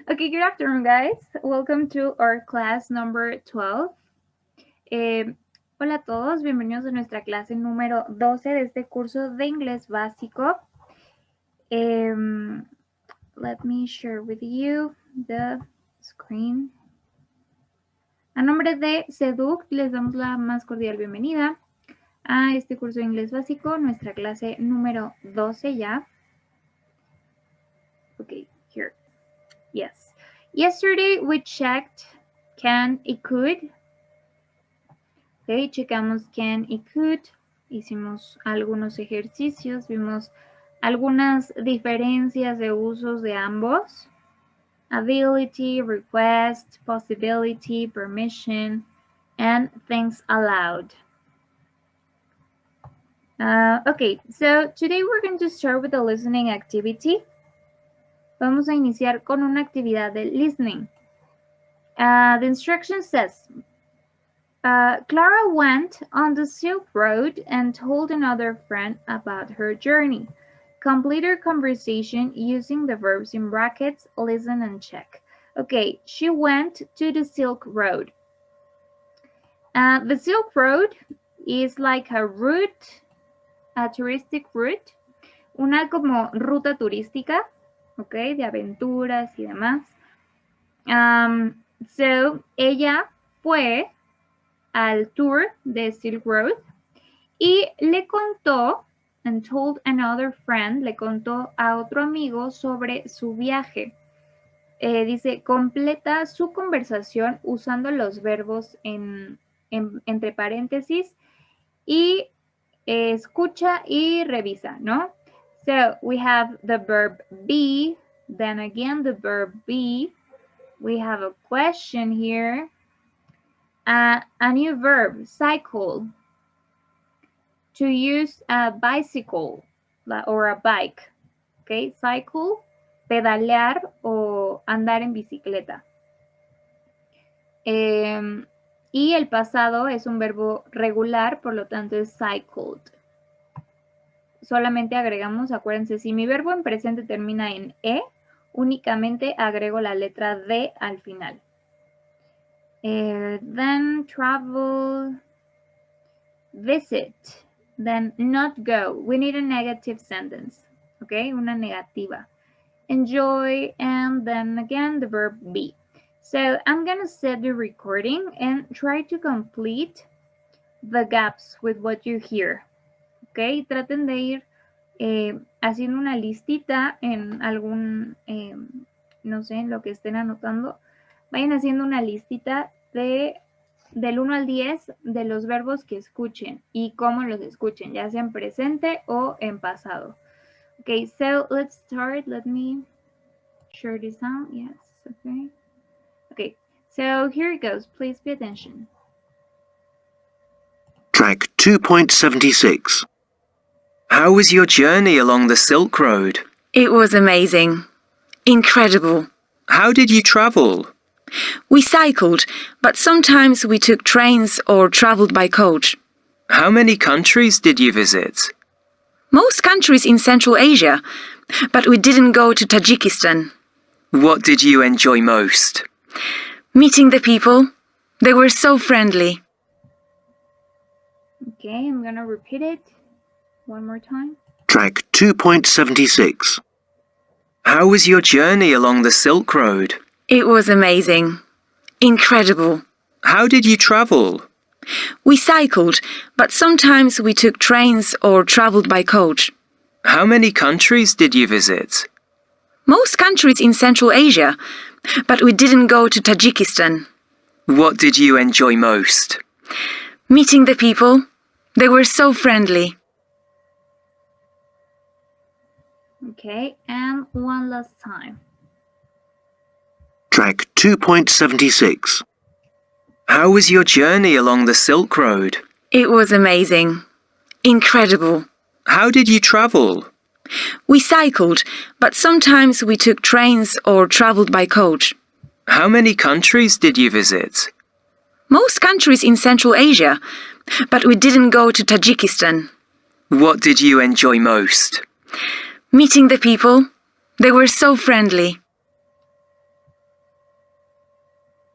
Okay, good afternoon, guys. Welcome to our class number 12. Hola a todos, bienvenidos a nuestra clase número 12 de este curso de inglés básico. Let me share with you the screen. A nombre de Seduc, les damos la más cordial bienvenida a este curso de inglés básico, nuestra clase número 12 ya. Okay, here. Yes. Yesterday we checked can y could. Okay, checamos can y could. Hicimos algunos ejercicios, vimos algunas diferencias de usos de ambos. Ability, request, possibility, permission, and things allowed. Okay, so today we're going to start with the listening activity. Vamos a iniciar con una actividad de listening. The instruction says, Clara went on the Silk Road and told another friend about her journey. Complete her conversation using the verbs in brackets, listen and check. Okay, she went to the Silk Road. The Silk Road is like a route, a touristic route, una como ruta turística, okay, de aventuras y demás. So, ella fue al tour de Silk Road y le contó, and told another friend, le contó a otro amigo sobre su viaje. Dice, completa su conversación usando los verbos entre paréntesis y escucha y revisa, ¿no? So, we have the verb be, then again the verb be. We have a question here. A new verb, cycle. To use a bicycle or a bike. Okay, cycle, pedalear o andar en bicicleta. Y el pasado es un verbo regular, por lo tanto es cycled. Solamente agregamos, acuérdense, si mi verbo en presente termina en E, únicamente agrego la letra D al final. Then travel, visit, then not go. We need a negative sentence, okay? Una negativa. Enjoy, and then again the verb be. So I'm gonna set the recording and try to complete the gaps with what you hear, okay? Traten de ir haciendo una listita en algún, no sé, en lo que estén anotando. Vayan haciendo una listita del 1 al 10 de los verbos que escuchen y cómo los escuchen, ya sea en presente o en pasado. Okay, so let's start. Let me share this out. Yes, okay. Okay, so here it goes. Please pay attention. Track 2.76. How was your journey along the Silk Road? It was amazing. Incredible. How did you travel? We cycled, but sometimes we took trains or traveled by coach. How many countries did you visit? Most countries in Central Asia, but we didn't go to Tajikistan. What did you enjoy most? Meeting the people. They were so friendly. Okay, I'm gonna repeat it one more time. Track 2.76. How was your journey along the Silk Road? It was amazing. Incredible. How did you travel? We cycled, but sometimes we took trains or traveled by coach. How many countries did you visit? Most countries in Central Asia, but we didn't go to Tajikistan. What did you enjoy most? Meeting the people. They were so friendly. Okay, and one last time. Track 2.76. How was your journey along the Silk Road? It was amazing. Incredible. How did you travel? We cycled, but sometimes we took trains or traveled by coach. How many countries did you visit? Most countries in Central Asia, but we didn't go to Tajikistan. What did you enjoy most? Meeting the people. They were so friendly.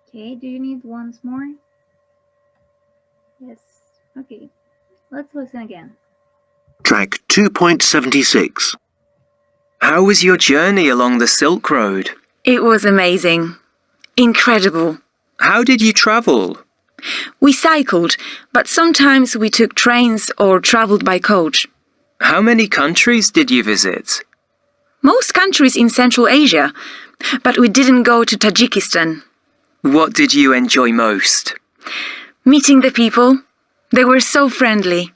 Okay, do you need once more? Yes. Okay. Let's listen again. Track 2.76. How was your journey along the Silk Road? It was amazing. Incredible. How did you travel? We cycled, but sometimes we took trains or traveled by coach. How many countries did you visit? Most countries in Central Asia, but we didn't go to Tajikistan. What did you enjoy most? Meeting the people. They were so friendly.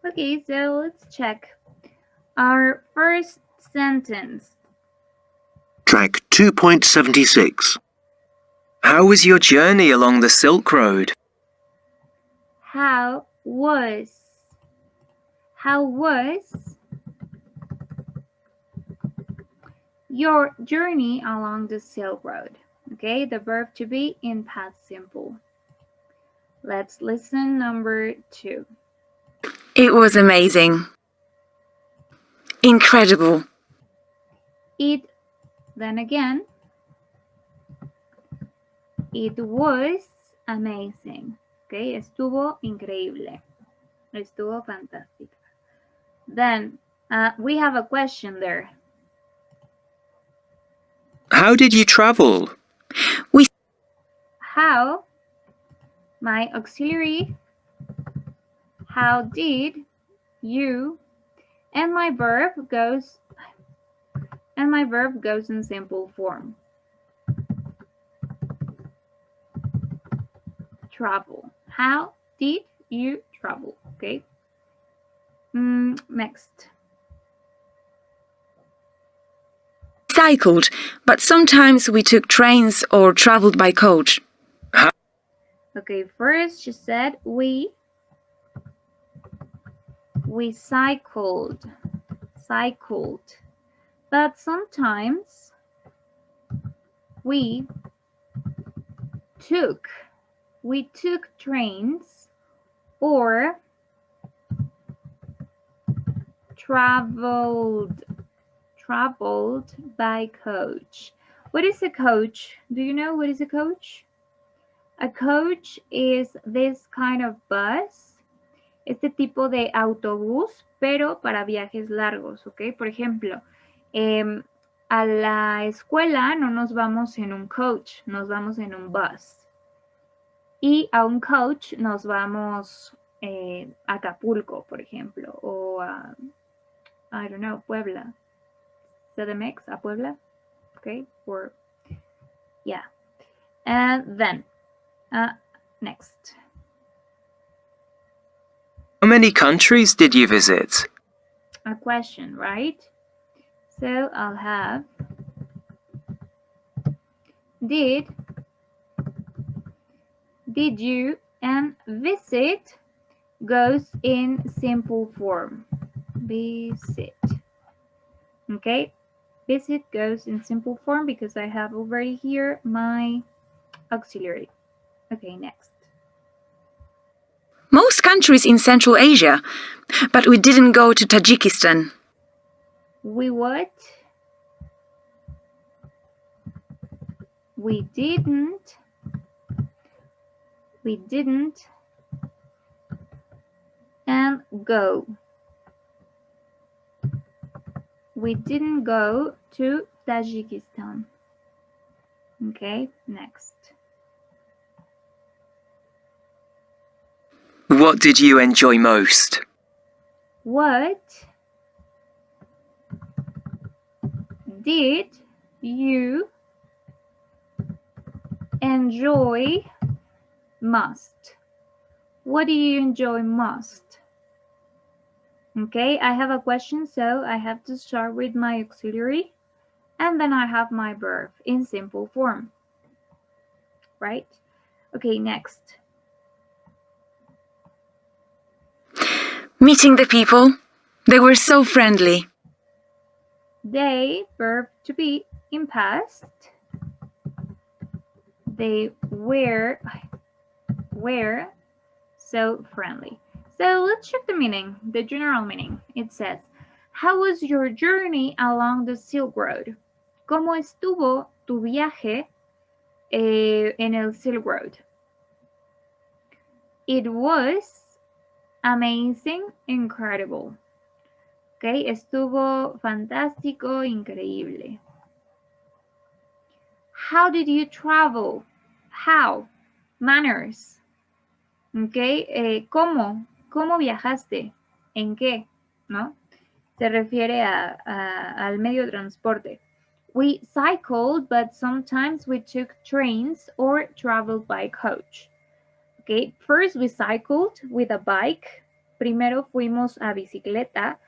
Okay, so let's check our first sentence. Track 2.76. How was your journey along the Silk Road? How was your journey along the Silk Road? Okay, the verb to be in past simple. Let's listen number 2. It was amazing. Incredible. Then again, it was amazing. Okay, estuvo increíble. Estuvo fantástica. Then we have a question there. How did you travel? How, my auxiliary, how did you, and my verb goes in simple form. Travel. How did you travel? Okay. Next. Cycled, but sometimes we took trains or traveled by coach. Okay, first she said we cycled, but sometimes we took trains or traveled by coach. What is a coach? Do you know what is a coach? A coach is this kind of bus, este tipo de autobús, pero para viajes largos, ¿ok? Por ejemplo, a la escuela no nos vamos en un coach, nos vamos en un bus. Y a un coach nos vamos a Acapulco, por ejemplo, o a, I don't know, Puebla. CDMX a Puebla, okay? Or, yeah. And then, next. How many countries did you visit? A question, right? So I'll have did you, and visit goes in simple form. Visit. Okay, visit goes in simple form because I have already here my auxiliary. Okay, next. Most countries in Central Asia, but we didn't go to Tajikistan. We what? We didn't and go. We didn't go to Tajikistan. Okay, next. What did you enjoy most? What did you enjoy most? What do you enjoy most? Okay, I have a question, so I have to start with my auxiliary, and then I have my verb in simple form, right? Okay, next. Meeting the people. They were so friendly. They, verb to be in past. They were so friendly. So let's check the meaning, the general meaning. It says, How was your journey along the Silk Road? ¿Cómo estuvo tu viaje en el Silk Road? It was amazing, incredible. Okay, estuvo fantástico, increíble. How did you travel? How? Manners. Okay, ¿cómo? ¿Cómo viajaste? ¿En qué? ¿No? Se refiere al medio de transporte. We cycled, but sometimes we took trains or traveled by coach. Okay, first we cycled with a bike. Primero fuimos a bicicleta,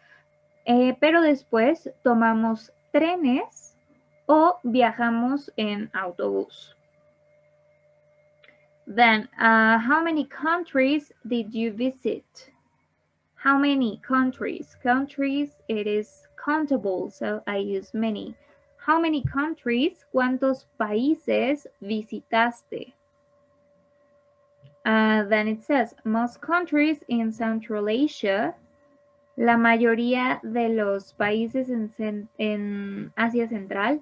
pero después tomamos trenes o viajamos en autobús. Then, how many countries did you visit? How many countries? Countries, it is countable, so I use many. How many countries? ¿Cuántos países visitaste? Then it says, most countries in Central Asia, la mayoría de los países en Asia Central,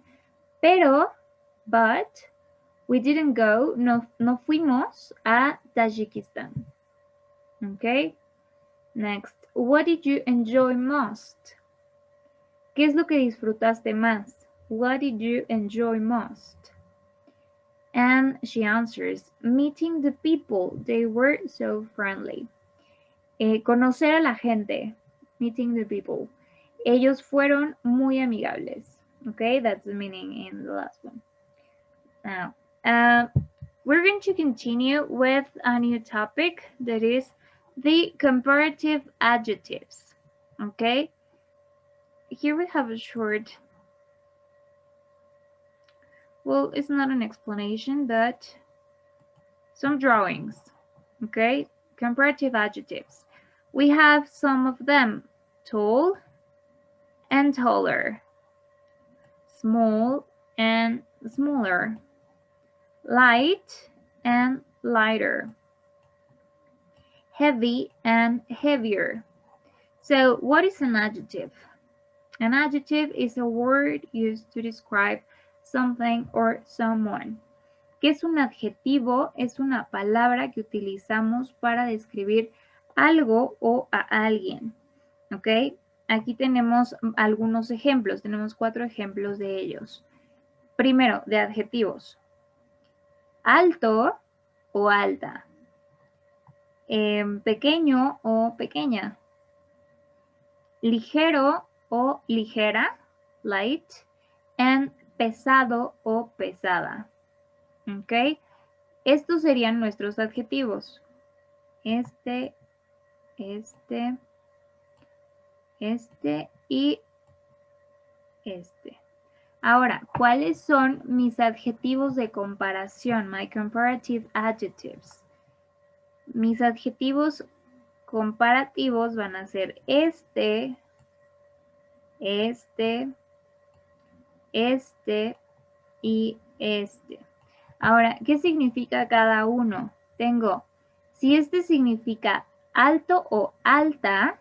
but, we didn't go, no fuimos a Tajikistán. Okay, next, what did you enjoy most? ¿Qué es lo que disfrutaste más? What did you enjoy most? And she answers, meeting the people, they were so friendly. Conocer a la gente, meeting the people. Ellos fueron muy amigables. Okay, that's the meaning in the last one. Now, we're going to continue with a new topic that is the comparative adjectives. Okay, here we have a short, well, it's not an explanation, but some drawings. Okay, comparative adjectives. We have some of them: tall and taller, small and smaller, light and lighter, heavy and heavier. So what is an adjective? An adjective is a word used to describe something or someone. ¿Qué es un adjetivo? Es una palabra que utilizamos para describir algo o a alguien. ¿Ok? Aquí tenemos algunos ejemplos. Tenemos 4 ejemplos de ellos. Primero, de adjetivos. Alto o alta. Pequeño o pequeña. Ligero o ligera, light. And pesado o pesada. ¿Ok? Estos serían nuestros adjetivos. Este y este. Ahora, ¿cuáles son mis adjetivos de comparación? My comparative adjectives. Mis adjetivos comparativos van a ser este y este. Ahora, ¿qué significa cada uno? Tengo, si este significa alto o alta,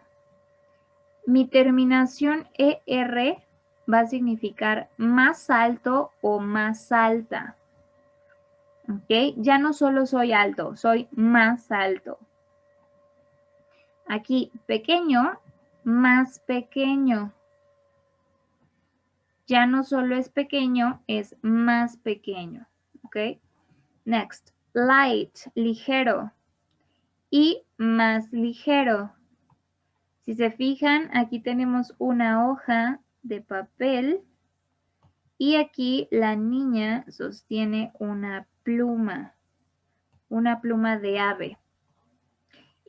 mi terminación ER va a significar más alto o más alta. ¿Ok? Ya no solo soy alto, soy más alto. Aquí, pequeño, más pequeño. Ya no solo es pequeño, es más pequeño. ¿Ok? Next, light, ligero. Y más ligero. Si se fijan, aquí tenemos una hoja de papel y aquí la niña sostiene una pluma de ave.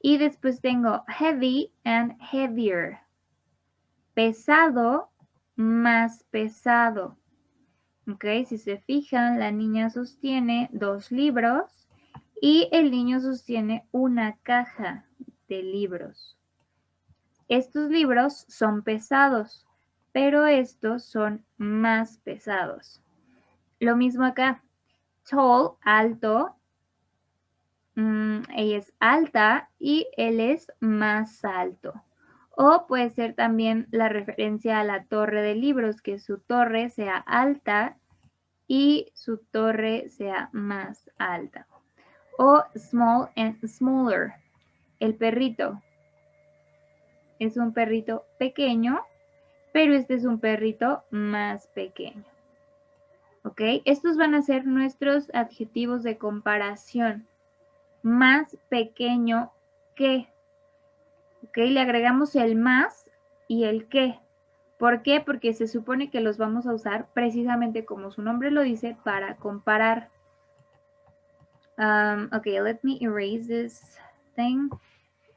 Y después tengo heavy and heavier. Pesado, más pesado. Ok, si se fijan, la niña sostiene 2 libros y el niño sostiene una caja de libros. Estos libros son pesados, pero estos son más pesados. Lo mismo acá. Tall, alto. Ella es alta y él es más alto. O puede ser también la referencia a la torre de libros, que su torre sea alta y su torre sea más alta. O small and smaller. El perrito es un perrito pequeño, pero este es un perrito más pequeño. ¿Ok? Estos van a ser nuestros adjetivos de comparación. Más pequeño que. ¿Ok? Le agregamos el más y el que. ¿Por qué? Porque se supone que los vamos a usar precisamente como su nombre lo dice para comparar. Okay, let me erase this thing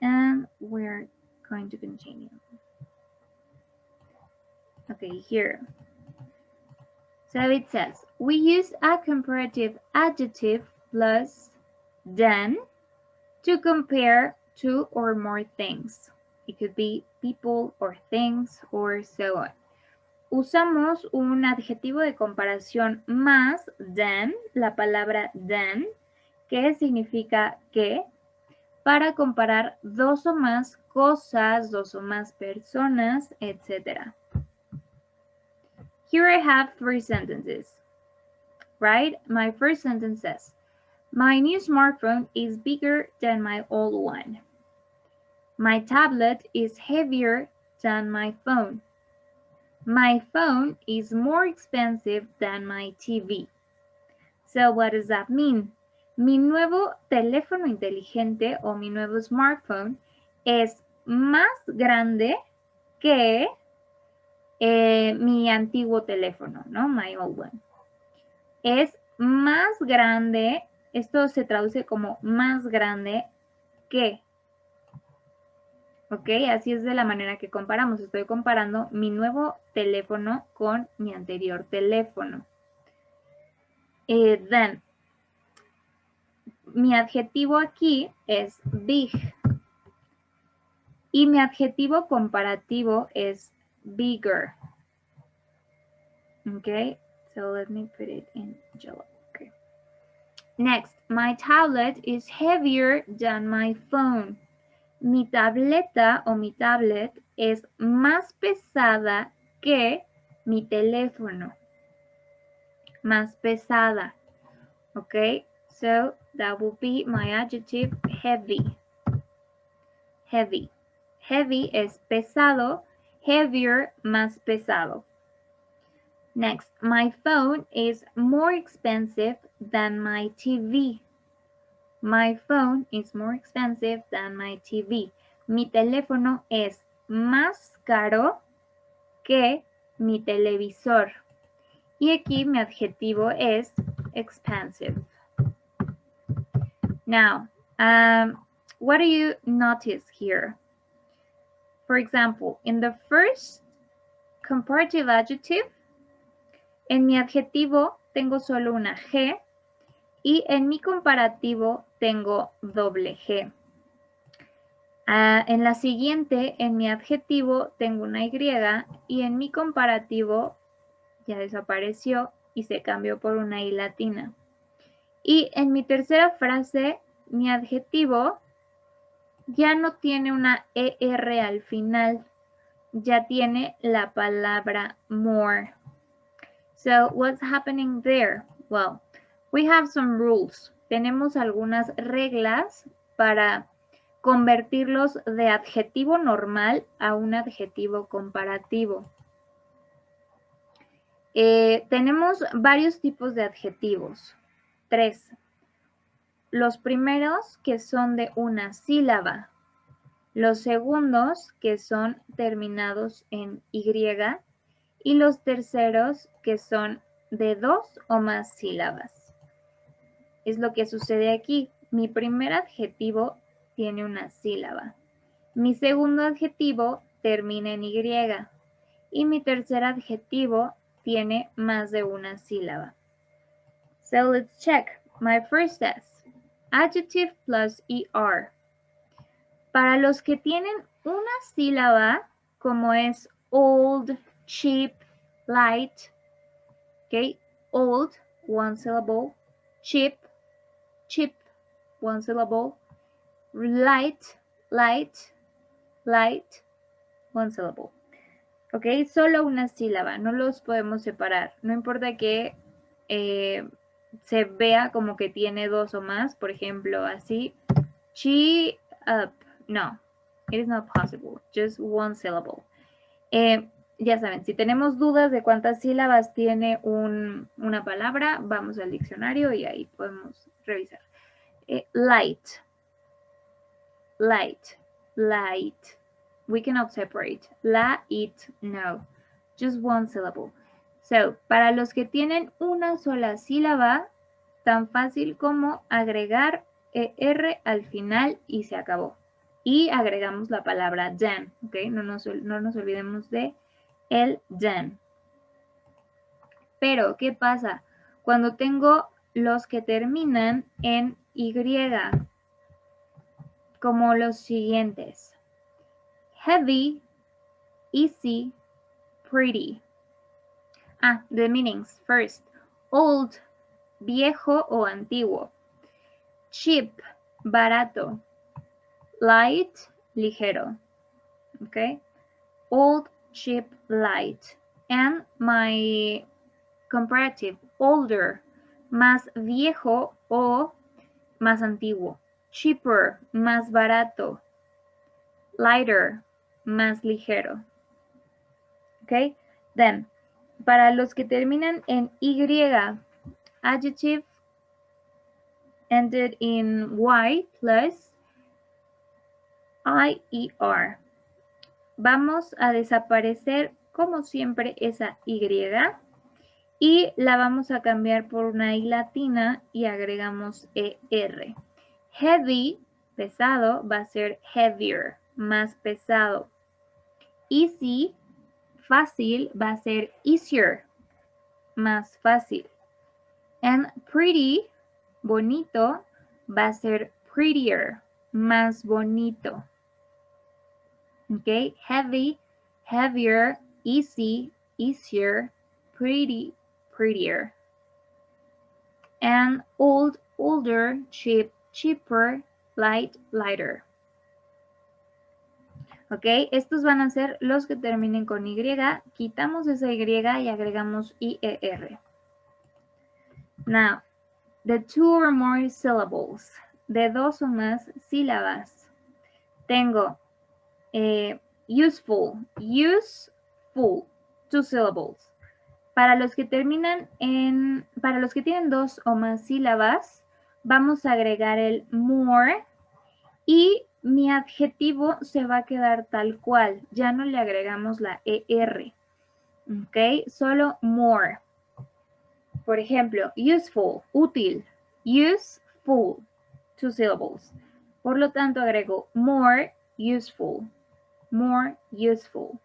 and we're going to continue. Okay, here. So it says, we use a comparative adjective plus than to compare two or more things. It could be people or things or so on. Usamos un adjetivo de comparación más than, la palabra than, que significa que, para comparar dos o más cosas, dos o más personas, etc. Here I have 3 sentences, right? My first sentence says, my new smartphone is bigger than my old one. My tablet is heavier than my phone. My phone is more expensive than my TV. So what does that mean? Mi nuevo teléfono inteligente o mi nuevo smartphone es más grande que mi antiguo teléfono, ¿no? My old one. Es más grande, esto se traduce como más grande que. ¿Ok? Así es de la manera que comparamos. Estoy comparando mi nuevo teléfono con mi anterior teléfono. Then, mi adjetivo aquí es big. Y mi adjetivo comparativo es bigger. Okay, so let me put it in yellow. Okay. Next, my tablet is heavier than my phone. Mi tableta o mi tablet es más pesada que mi teléfono. Más pesada. Okay, so that will be my adjective heavy. Heavy. Heavy es pesado. Heavier, más pesado. Next, my phone is more expensive than my TV. My phone is more expensive than my TV. Mi teléfono es más caro que mi televisor. Y aquí mi adjetivo es expensive. Now, what do you notice here? For example, in the first comparative adjective, en mi adjetivo tengo solo una G y en mi comparativo tengo doble G. En la siguiente, en mi adjetivo tengo una Y y en mi comparativo ya desapareció y se cambió por una I latina. Y en mi tercera frase, mi adjetivo ya no tiene una ER al final, ya tiene la palabra more. So, what's happening there? Well, we have some rules. Tenemos algunas reglas para convertirlos de adjetivo normal a un adjetivo comparativo. Tenemos varios tipos de adjetivos. 3. Los primeros que son de una sílaba. Los segundos que son terminados en Y. Y los terceros que son de 2 o más sílabas. Es lo que sucede aquí. Mi primer adjetivo tiene una sílaba. Mi segundo adjetivo termina en Y. Y mi tercer adjetivo tiene más de una sílaba. So let's check. My first test. Adjective plus ER. Para los que tienen una sílaba, como es old, cheap, light, okay, old, one syllable, cheap, cheap, one syllable, light, light, light, one syllable. Ok, solo una sílaba, no los podemos separar. No importa que se vea como que tiene dos o más, por ejemplo, así. She up. No, it is not possible. Just one syllable. Ya saben, si tenemos dudas de cuántas sílabas tiene una palabra, vamos al diccionario y ahí podemos revisar. Light. Light. Light. We cannot separate. La, it, no. Just one syllable. So, para los que tienen una sola sílaba, tan fácil como agregar ER al final y se acabó. Y agregamos la palabra then, ¿ok? No nos olvidemos de el then. Pero, ¿qué pasa? Cuando tengo los que terminan en Y, como los siguientes. Heavy, easy, pretty. The meanings first. Old, viejo o antiguo. Cheap, barato. Light, ligero. Okay? Old, cheap, light. And my comparative, older, más viejo o más antiguo. Cheaper, más barato. Lighter, más ligero. Okay? Then, para los que terminan en Y, adjective ended in Y plus IER. Vamos a desaparecer como siempre esa Y y la vamos a cambiar por una I latina y agregamos ER. Heavy, pesado, va a ser heavier, más pesado. Easy, fácil, va a ser easier, más fácil. And pretty, bonito, va a ser prettier, más bonito. Okay, heavy, heavier, easy, easier, pretty, prettier. And old, older, cheap, cheaper, light, lighter. Ok, estos van a ser los que terminen con Y. Quitamos esa Y y agregamos IER. Now, the two or more syllables. De dos o más sílabas. Tengo useful, useful, two syllables. Para los que terminan para los que tienen dos o más sílabas, vamos a agregar el more y mi adjetivo se va a quedar tal cual. Ya no le agregamos la ER. Ok, solo more. Por ejemplo, useful, útil. Useful, two syllables. Por lo tanto, agrego more useful. More useful.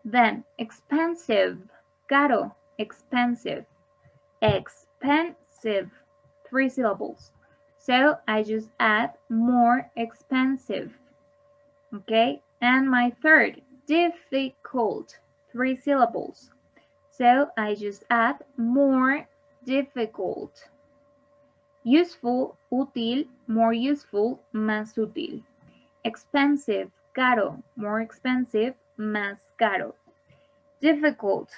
Then, expensive, caro, expensive. Expensive, three syllables. So I just add more expensive. Okay, and my third, difficult, three syllables. So I just add more difficult. Useful, útil, more useful, más útil. Expensive, caro, more expensive, más caro. Difficult,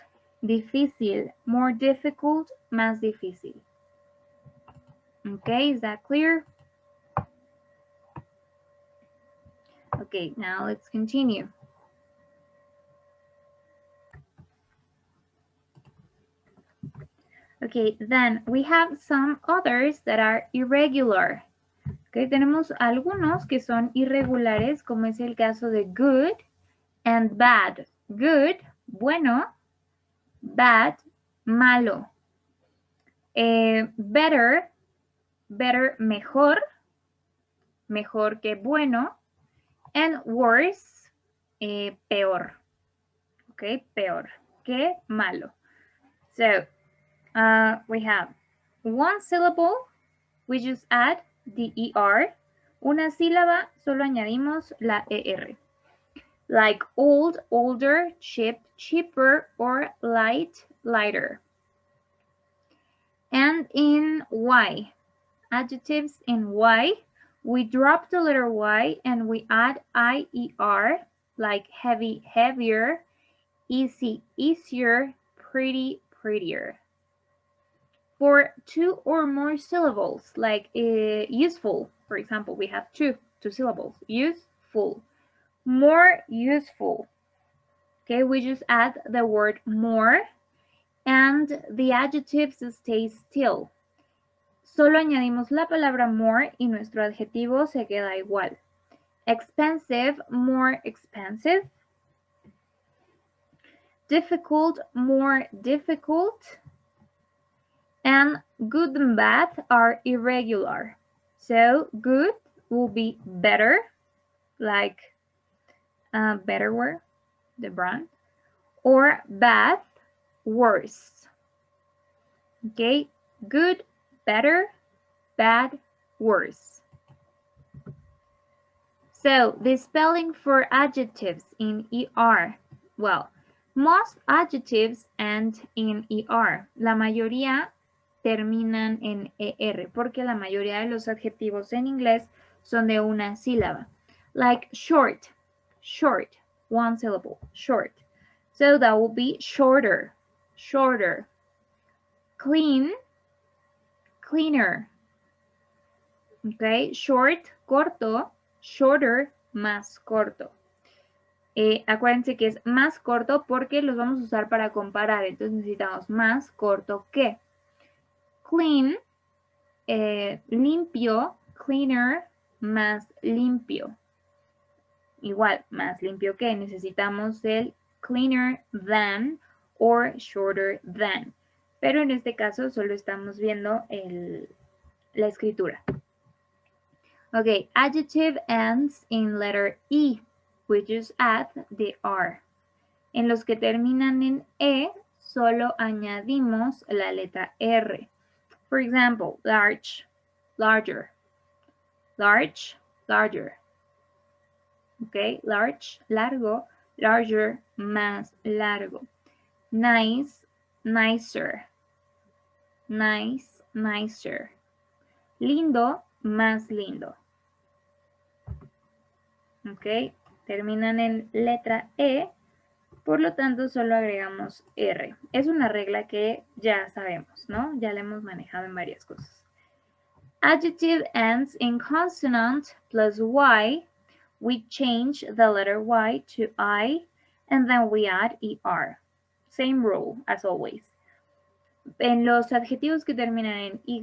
difícil, more difficult, más difícil. Okay, is that clear? Okay, now let's continue. Okay, then we have some others that are irregular. Okay, tenemos algunos que son irregulares, como es el caso de good and bad. Good, bueno. Bad, malo. Better, better, mejor. Mejor que bueno. And worse, peor. Okay, peor que malo. So, we have one syllable, we just add the ER. Una sílaba, solo añadimos la ER. Like old, older, cheap, cheaper, or light, lighter. And in Y, adjectives in Y, we drop the letter Y and we add IER like heavy, heavier, easy, easier, pretty, prettier. For 2 or more syllables, like useful, for example, we have two syllables, useful, more useful. Okay, we just add the word more and the adjectives stay still. Solo añadimos la palabra more y nuestro adjetivo se queda igual. Expensive, more expensive. Difficult, more difficult. And good and bad are irregular. So good will be better, like Betterware, the brand, or bad, worse. Okay, good, better, bad, worse. So the spelling for adjectives in ER. Well, most adjectives end in ER. La mayoría terminan en ER porque la mayoría de los adjetivos en inglés son de una sílaba. Like short, short, one syllable, short. So that will be shorter, shorter. Clean, cleaner. Okay, short, corto, shorter, más corto. Acuérdense que es más corto porque los vamos a usar para comparar. Entonces necesitamos más corto que. Clean, limpio, cleaner, más limpio. Igual, más limpio que. Necesitamos el cleaner than or shorter than. Pero en este caso solo estamos viendo la escritura. Okay, adjective ends in letter E. We just add the R. En los que terminan en E, solo añadimos la letra R. For example, large, larger. Large, larger. Okay, large, largo, larger, más largo. Nice, nicer. Nice, nicer. Lindo, más lindo. Ok, terminan en letra E, por lo tanto solo agregamos R. Es una regla que ya sabemos, ¿no? Ya la hemos manejado en varias cosas. Adjective ends in consonant plus Y. We change the letter Y to I, and then we add ER. Same rule as always. En los adjetivos que terminan en Y,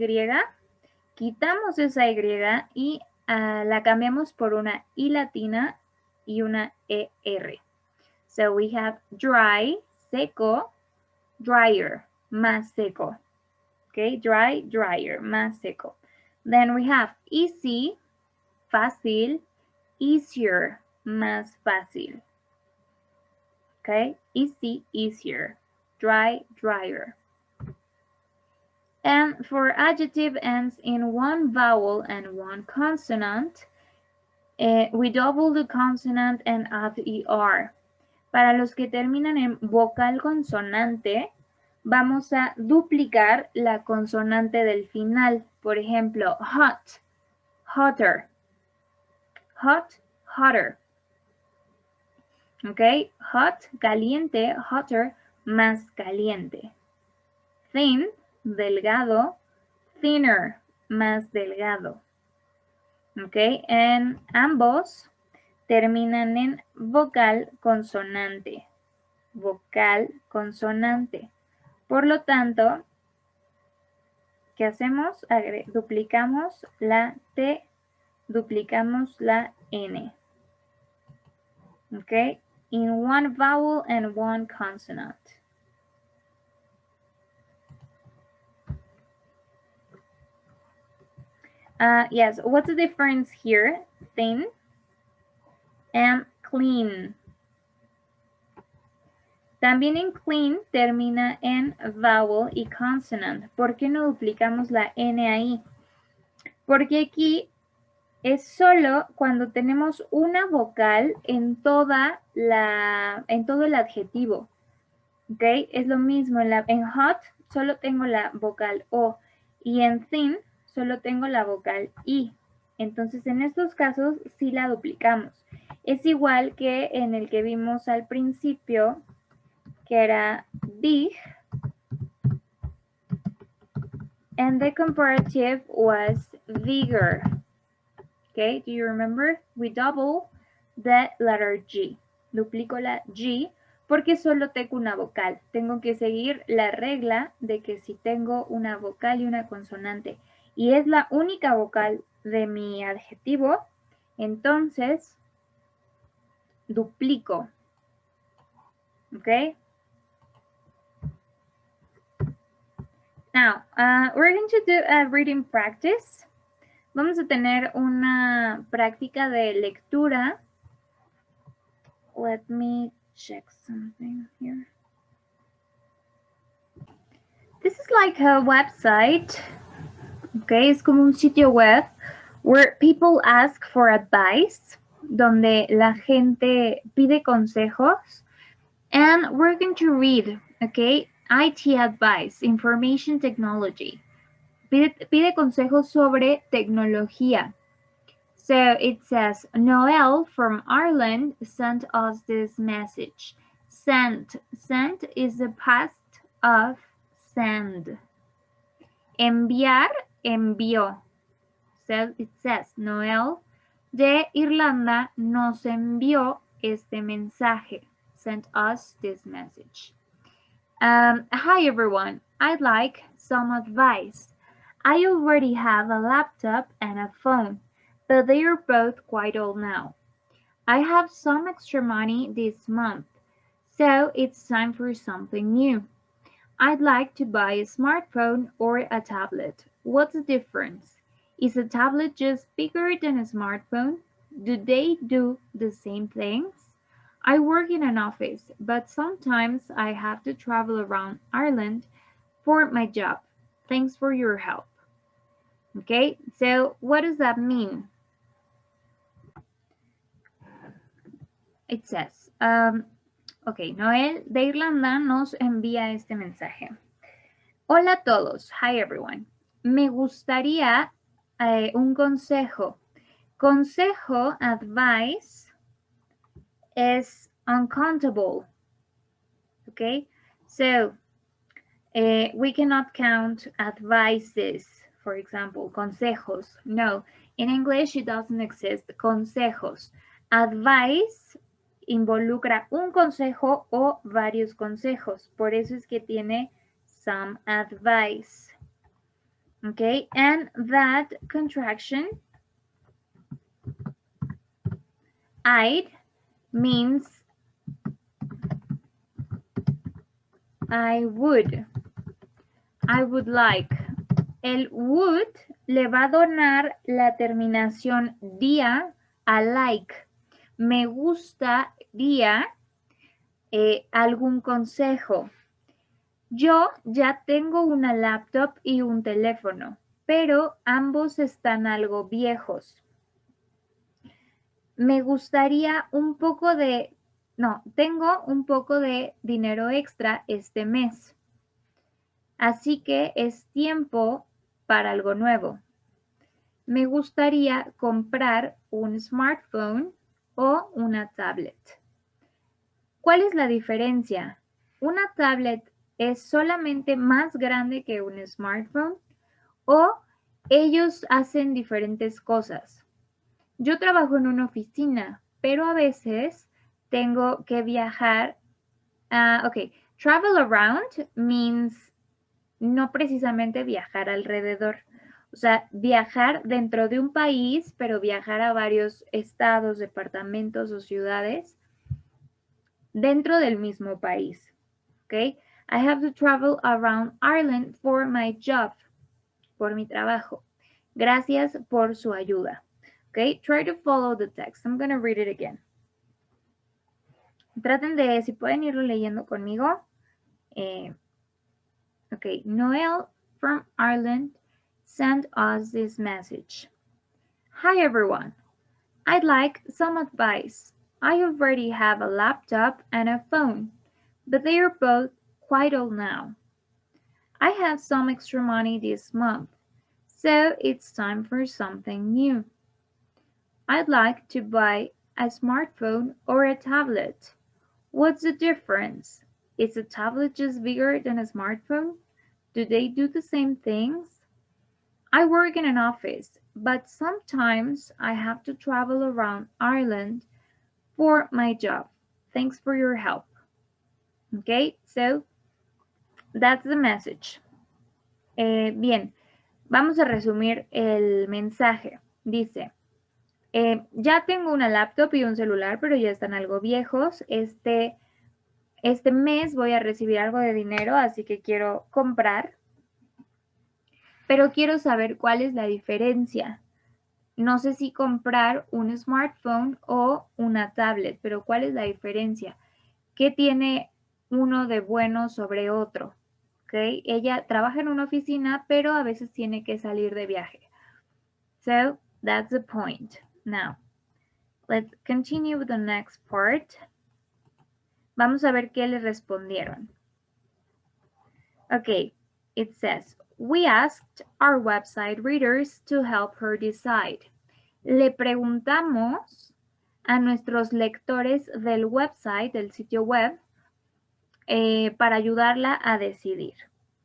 quitamos esa Y y la cambiamos por una I latina y una ER. So we have dry, seco, drier, más seco. Okay, dry, drier, más seco. Then we have easy, fácil, easier, más fácil. Okay, easy, easier, dry, drier. And for adjective ends in one vowel and one consonant, we double the consonant and add ER. Para los que terminan en vocal consonante, vamos a duplicar la consonante del final. Por ejemplo, hot, hotter. Hot, hotter. Ok, hot, caliente, hotter, más caliente. Thin, delgado, thinner, más delgado. Ok, en ambos terminan en vocal consonante. Vocal consonante. Por lo tanto, ¿qué hacemos? Duplicamos la T, duplicamos la N. Ok, in one vowel and one consonant. Yes, what's the difference here? Thin and clean. También en clean termina en vowel y consonant. ¿Por qué no duplicamos la N ahí? Porque aquí es solo cuando tenemos una vocal en todo el adjetivo. ¿Ok? Es lo mismo. En hot solo tengo la vocal O y en thin solo tengo la vocal I. Entonces, en estos casos sí la duplicamos. Es igual que en el que vimos al principio, que era big, and the comparative was bigger. Okay, do you remember? We double the letter G. Duplico la G porque solo tengo una vocal. Tengo que seguir la regla de que si tengo una vocal y una consonante y es la única vocal de mi adjetivo, entonces duplico. Okay? Now, we're going to do a reading practice. Vamos a tener una práctica de lectura. Let me check something here. This is like a website, okay? Es como un sitio web where people ask for advice, donde la gente pide consejos, and we're going to read, okay? IT advice, information technology. Pide consejos sobre tecnología. So it says, Noel from Ireland sent us this message. Sent. Sent is the past of send. Enviar, envió. So it says, Noel de Irlanda nos envió este mensaje. Sent us this message. Hi everyone. I'd like some advice. I already have a laptop and a phone, but they are both quite old now. I have some extra money this month, so it's time for something new. I'd like to buy a smartphone or a tablet. What's the difference? Is a tablet just bigger than a smartphone? Do they do the same things? I work in an office, but sometimes I have to travel around Ireland for my job. Thanks for your help. Okay, so what does that mean? It says, okay, Noel de Irlanda nos envía este mensaje. Hola a todos. Hi everyone. Me gustaría un consejo. Consejo, advice, es uncountable. Okay, so we cannot count advices, for example, consejos. No, in English it doesn't exist. Consejos. Advice involucra un consejo o varios consejos. Por eso es que tiene some advice. Okay, and that contraction, I'd, means I would like. El would le va a donar la terminación día a like. Me gustaría algún consejo. Yo ya tengo una laptop y un teléfono, pero ambos están algo viejos. Me gustaría un poco de... No, tengo un poco de dinero extra este mes. Así que es tiempo para algo nuevo. Me gustaría comprar un smartphone o una tablet. ¿Cuál es la diferencia? ¿Una tablet es solamente más grande que un smartphone o ellos hacen diferentes cosas? Yo trabajo en una oficina, pero a veces tengo que viajar. Okay, travel around means no precisamente viajar alrededor. O sea, viajar dentro de un país, pero viajar a varios estados, departamentos o ciudades dentro del mismo país. Okay? I have to travel around Ireland for my job. Por mi trabajo. Gracias por su ayuda. Okay? Try to follow the text. I'm going to read it again. Traten de, si pueden irlo leyendo conmigo. Okay, Noel from Ireland sent us this message. Hi everyone. I'd like some advice. I already have a laptop and a phone, but they are both quite old now. I have some extra money this month, so it's time for something new. I'd like to buy a smartphone or a tablet? What's the difference? Is a tablet just bigger than a smartphone? Do they do the same things? I work in an office, but sometimes I have to travel around Ireland for my job. Thanks for your help. Okay, so that's the message. Bien, vamos a resumir el mensaje. Dice, ya tengo una laptop y un celular, pero ya están algo viejos. Este mes voy a recibir algo de dinero, así que quiero comprar, pero quiero saber cuál es la diferencia. No sé si comprar un smartphone o una tablet, pero ¿cuál es la diferencia? ¿Qué tiene uno de bueno sobre otro? ¿Okay? Ella trabaja en una oficina, pero a veces tiene que salir de viaje. So, that's the point. Now, let's continue with the next part. Vamos a ver qué le respondieron. Okay, it says, we asked our website readers to help her decide. Le preguntamos a nuestros lectores del website, del sitio web, para ayudarla a decidir.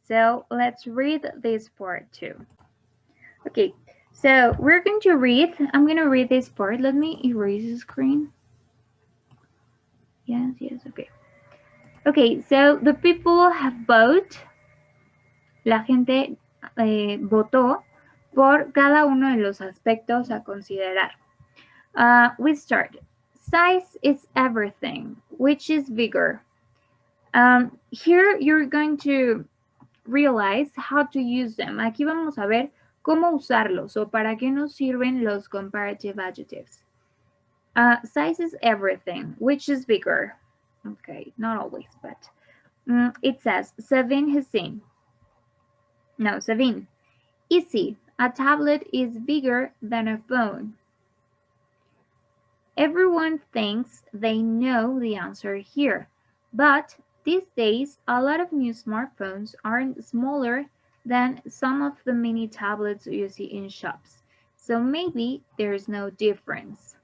So let's read this part too. Okay, so we're going to read, I'm going to read this part. Let me erase the screen. Yes, okay. Okay, so the people have voted. La gente votó por cada uno de los aspectos a considerar. We start. Size is everything. Which is bigger? Here you're going to realize how to use them. Aquí vamos a ver cómo usarlos o para qué nos sirven los comparative adjectives. Size is everything. Which is bigger? Okay, not always, but it says Savin has seen. No, Savin. Easy. A tablet is bigger than a phone. Everyone thinks they know the answer here, but these days a lot of new smartphones aren't smaller than some of the mini tablets you see in shops. So maybe there's no difference.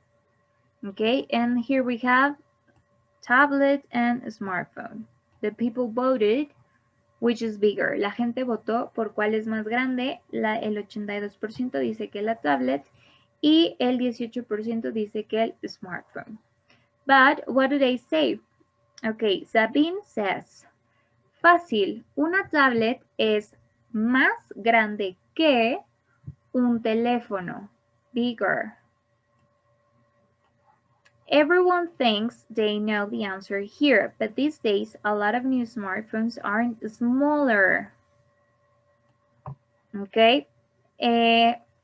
Okay, and here we have tablet and smartphone. The people voted which is bigger. La gente votó por cuál es más grande. El 82% dice que la tablet y el 18% dice que el smartphone. But what do they say? Okay, Sabine says, fácil, una tablet es más grande que un teléfono. Bigger. Everyone thinks they know the answer here, but these days a lot of new smartphones aren't smaller. Okay.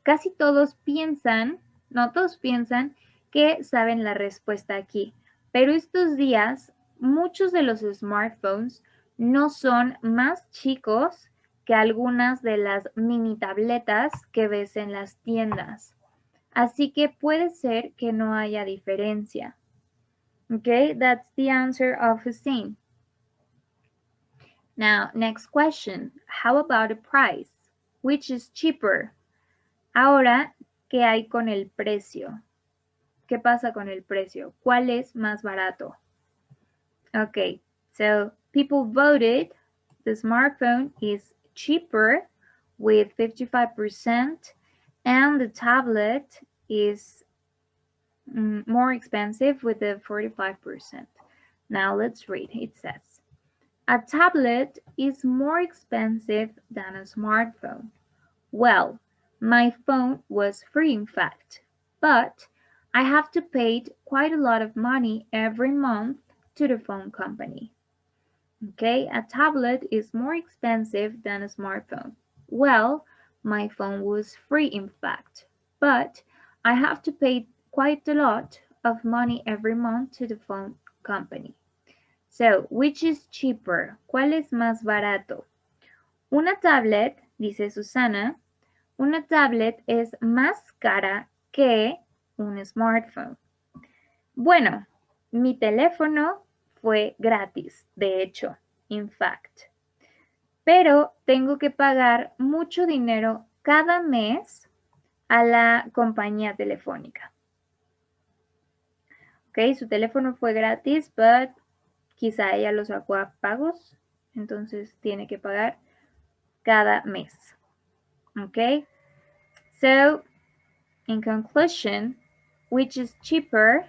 Casi todos piensan, no todos piensan que saben la respuesta aquí, pero estos días muchos de los smartphones no son más chicos que algunas de las mini tabletas que ves en las tiendas. Así que puede ser que no haya diferencia. Okay, that's the answer of Hussein. Now, next question. How about the price? Which is cheaper? Ahora, ¿qué hay con el precio? ¿Qué pasa con el precio? ¿Cuál es más barato? Okay, so people voted the smartphone is cheaper with 55%. And the tablet is more expensive with the 45%. Now let's read. It says, a tablet is more expensive than a smartphone. Well, my phone was free in fact, but I have to pay quite a lot of money every month to the phone company. Okay, a tablet is more expensive than a smartphone. Well, my phone was free in fact, but I have to pay quite a lot of money every month to the phone company. So, which is cheaper? ¿Cuál es más barato? Una tablet, dice Susana, una tablet es más cara que un smartphone. Bueno, mi teléfono fue gratis, de hecho, in fact. Pero tengo que pagar mucho dinero cada mes a la compañía telefónica. Ok, su teléfono fue gratis, but quizá ella lo sacó a pagos, entonces tiene que pagar cada mes. Ok, so in conclusion, which is cheaper?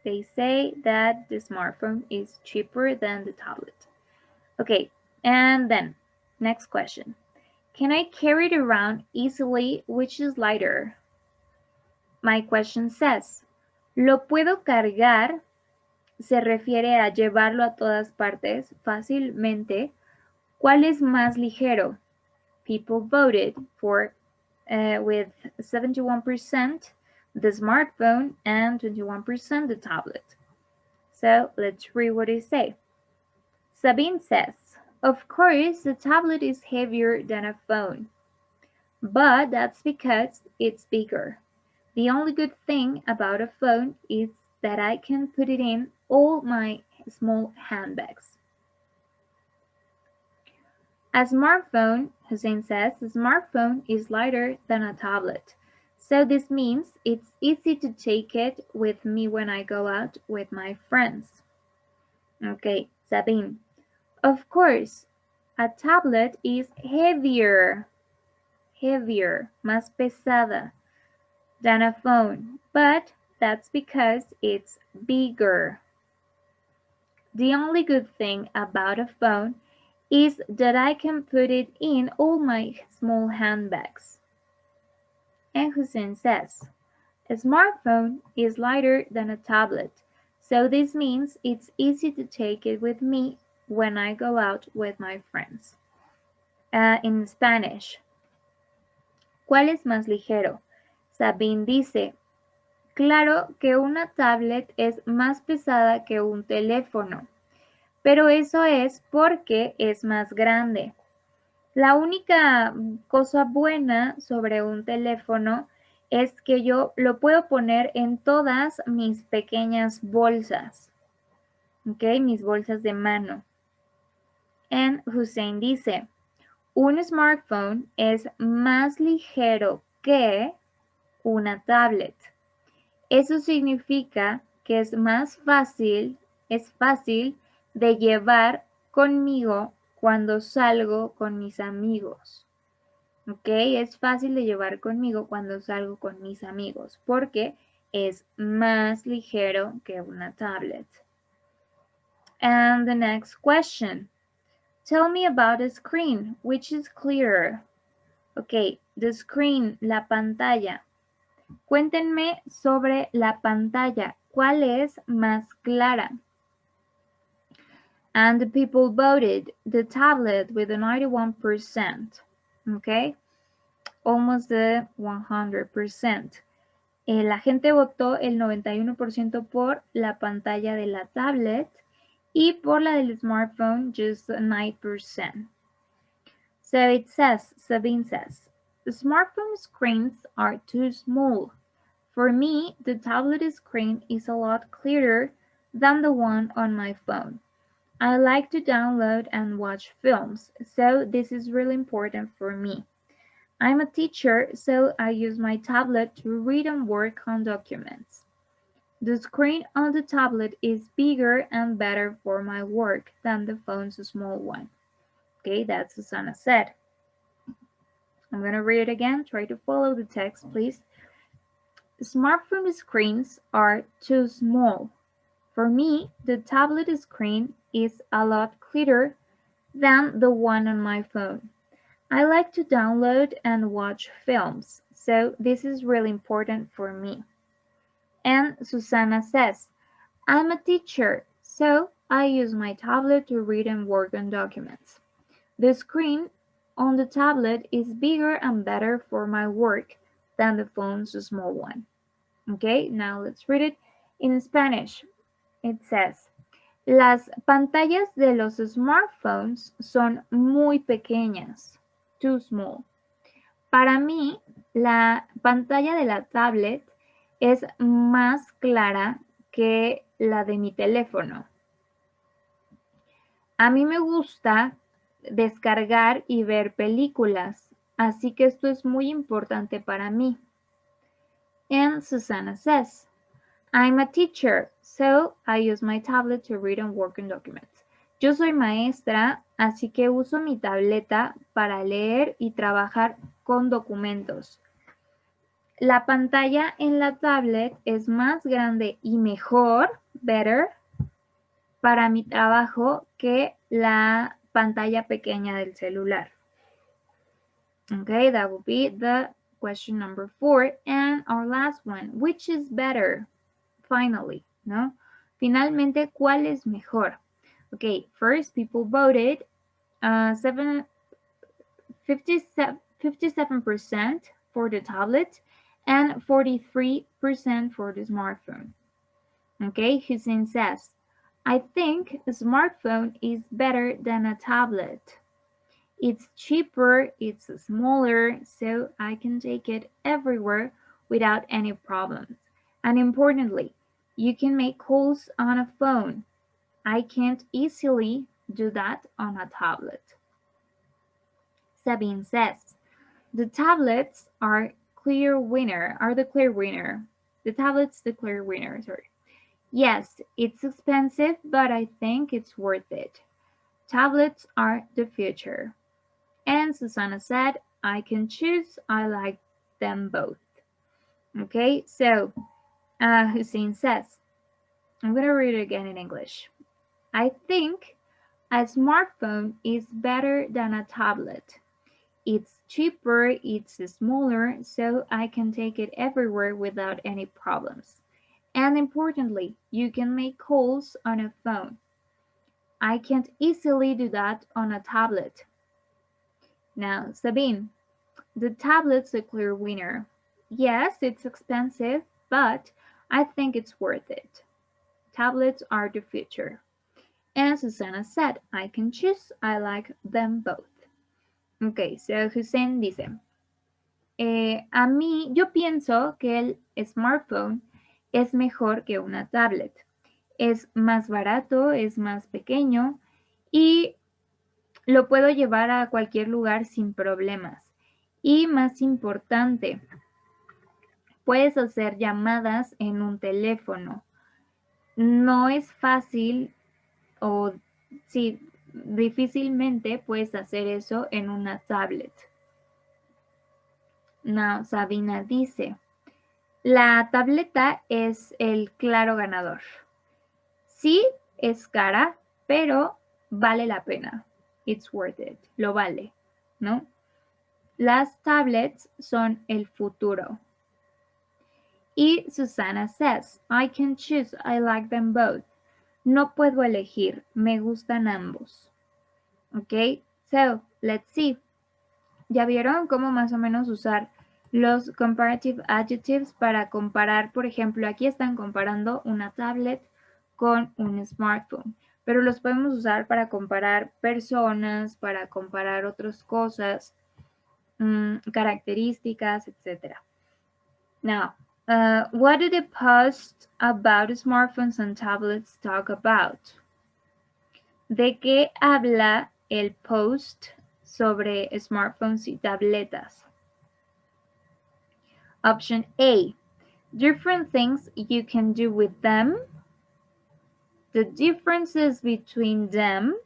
They say that the smartphone is cheaper than the tablet. Okay, and then next question. Can I carry it around easily? Which is lighter? My question says, ¿lo puedo cargar? Se refiere a llevarlo a todas partes fácilmente. ¿Cuál es más ligero? People voted for with 71% the smartphone and 21% the tablet. So let's read what they say. Sabine says, of course, the tablet is heavier than a phone, but that's because it's bigger. The only good thing about a phone is that I can put it in all my small handbags. A smartphone, Hussein says, a smartphone is lighter than a tablet. So this means it's easy to take it with me when I go out with my friends. Okay, Sabine. Of course, a tablet is heavier, más pesada than a phone, but that's because it's bigger. The only good thing about a phone is that I can put it in all my small handbags. And Hussein says, a smartphone is lighter than a tablet, so this means it's easy to take it with me when I go out with my friends. In Spanish, ¿cuál es más ligero? Sabine dice, claro que una tablet es más pesada que un teléfono, pero eso es porque es más grande. La única cosa buena sobre un teléfono es que yo lo puedo poner en todas mis pequeñas bolsas, ¿ok? Mis bolsas de mano. And Hussein dice, un smartphone es más ligero que una tablet. Eso significa que es fácil de llevar conmigo cuando salgo con mis amigos. ¿Ok? Es fácil de llevar conmigo cuando salgo con mis amigos porque es más ligero que una tablet. And the next question. Tell me about the screen, which is clearer. Ok, the screen, la pantalla. Cuéntenme sobre la pantalla. ¿Cuál es más clara? And the people voted the tablet with a 91%. Okay, almost the 100%. La gente votó el 91% por la pantalla de la tablet y por la del smartphone just 9%. So it says, Sabine says, the smartphone screens are too small. For me, the tablet screen is a lot clearer than the one on my phone. I like to download and watch films, so this is really important for me. I'm a teacher, so I use my tablet to read and work on documents. The screen on the tablet is bigger and better for my work than the phone's small one. Okay, that's Susanna said. I'm going to read it again. Try to follow the text, please. Smartphone screens are too small. For me, the tablet screen is a lot clearer than the one on my phone. I like to download and watch films, so this is really important for me. And Susanna says, I'm a teacher, so I use my tablet to read and work on documents. The screen on the tablet is bigger and better for my work than the phone's small one. Okay, now let's read it in Spanish. It says, las pantallas de los smartphones son muy pequeñas, too small. Para mí, la pantalla de la tablet es más clara que la de mi teléfono. A mí me gusta descargar y ver películas, así que esto es muy importante para mí. And Susanna says, I'm a teacher, so I use my tablet to read and work on documents. Yo soy maestra, así que uso mi tableta para leer y trabajar con documentos. La pantalla en la tablet es más grande y mejor, better, para mi trabajo que la pantalla pequeña del celular. Okay, that will be the question number 4. And our last one, which is better? Finally, ¿no? Finalmente, ¿cuál es mejor? Okay, first people voted 57% for the tablet and 43% for the smartphone. Okay, Hussein says, I think a smartphone is better than a tablet. It's cheaper, it's smaller, so I can take it everywhere without any problems. And importantly, you can make calls on a phone. I can't easily do that on a tablet. Sabine says, the tablets are the clear winner. The tablet's the clear winner, sorry. Yes, it's expensive, but I think it's worth it. Tablets are the future. And Susanna said, I can choose, I like them both. Okay, so Hussein says, I'm going to read it again in English. I think a smartphone is better than a tablet. It's cheaper, it's smaller, so I can take it everywhere without any problems. And importantly, you can make calls on a phone. I can't easily do that on a tablet. Now, Sabine, the tablet's a clear winner. Yes, it's expensive, but I think it's worth it. Tablets are the future. And Susana said, I can choose, I like them both. Okay, so Hussein dice, a mí, yo pienso que el smartphone es mejor que una tablet. Es más barato, es más pequeño y lo puedo llevar a cualquier lugar sin problemas. Y más importante, puedes hacer llamadas en un teléfono. No es fácil o sí, difícilmente puedes hacer eso en una tablet. Now, Sabina dice, la tableta es el claro ganador. Sí, es cara, pero vale la pena. It's worth it. Lo vale, ¿no? Las tablets son el futuro. Y Susana says, I can choose, I like them both. No puedo elegir, me gustan ambos. Ok, so let's see. ¿Ya vieron cómo más o menos usar los comparative adjectives para comparar? Por ejemplo, aquí están comparando una tablet con un smartphone, pero los podemos usar para comparar personas, para comparar otras cosas, características, etc. Now, what do the posts about smartphones and tablets talk about? ¿De qué habla el post sobre smartphones y tabletas? Option A, different things you can do with them, the differences between them,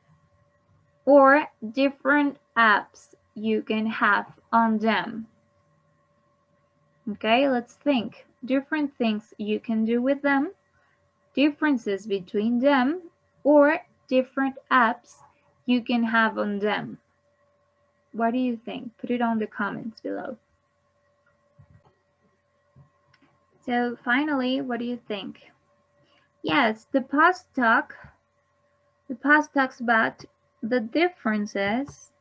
or different apps you can have on them. Okay, let's think. Different things you can do with them, differences between them, or different apps you can have on them. What do you think? Put it on the comments below. So finally, what do you think? Yes, the post talks about the differences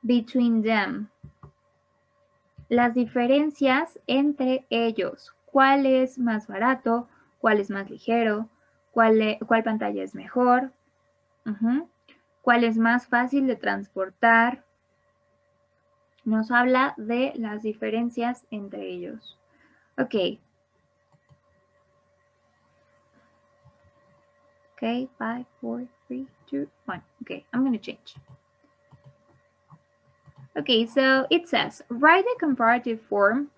between them. Las diferencias entre ellos. ¿Cuál es más barato? ¿Cuál es más ligero? ¿Cuál pantalla es mejor? ¿Cuál es más fácil de transportar? Nos habla de las diferencias entre ellos. Ok. Okay, 5, 4, 3, 2, 1. Okay, I'm going to change. Okay, so it says, write the comparative form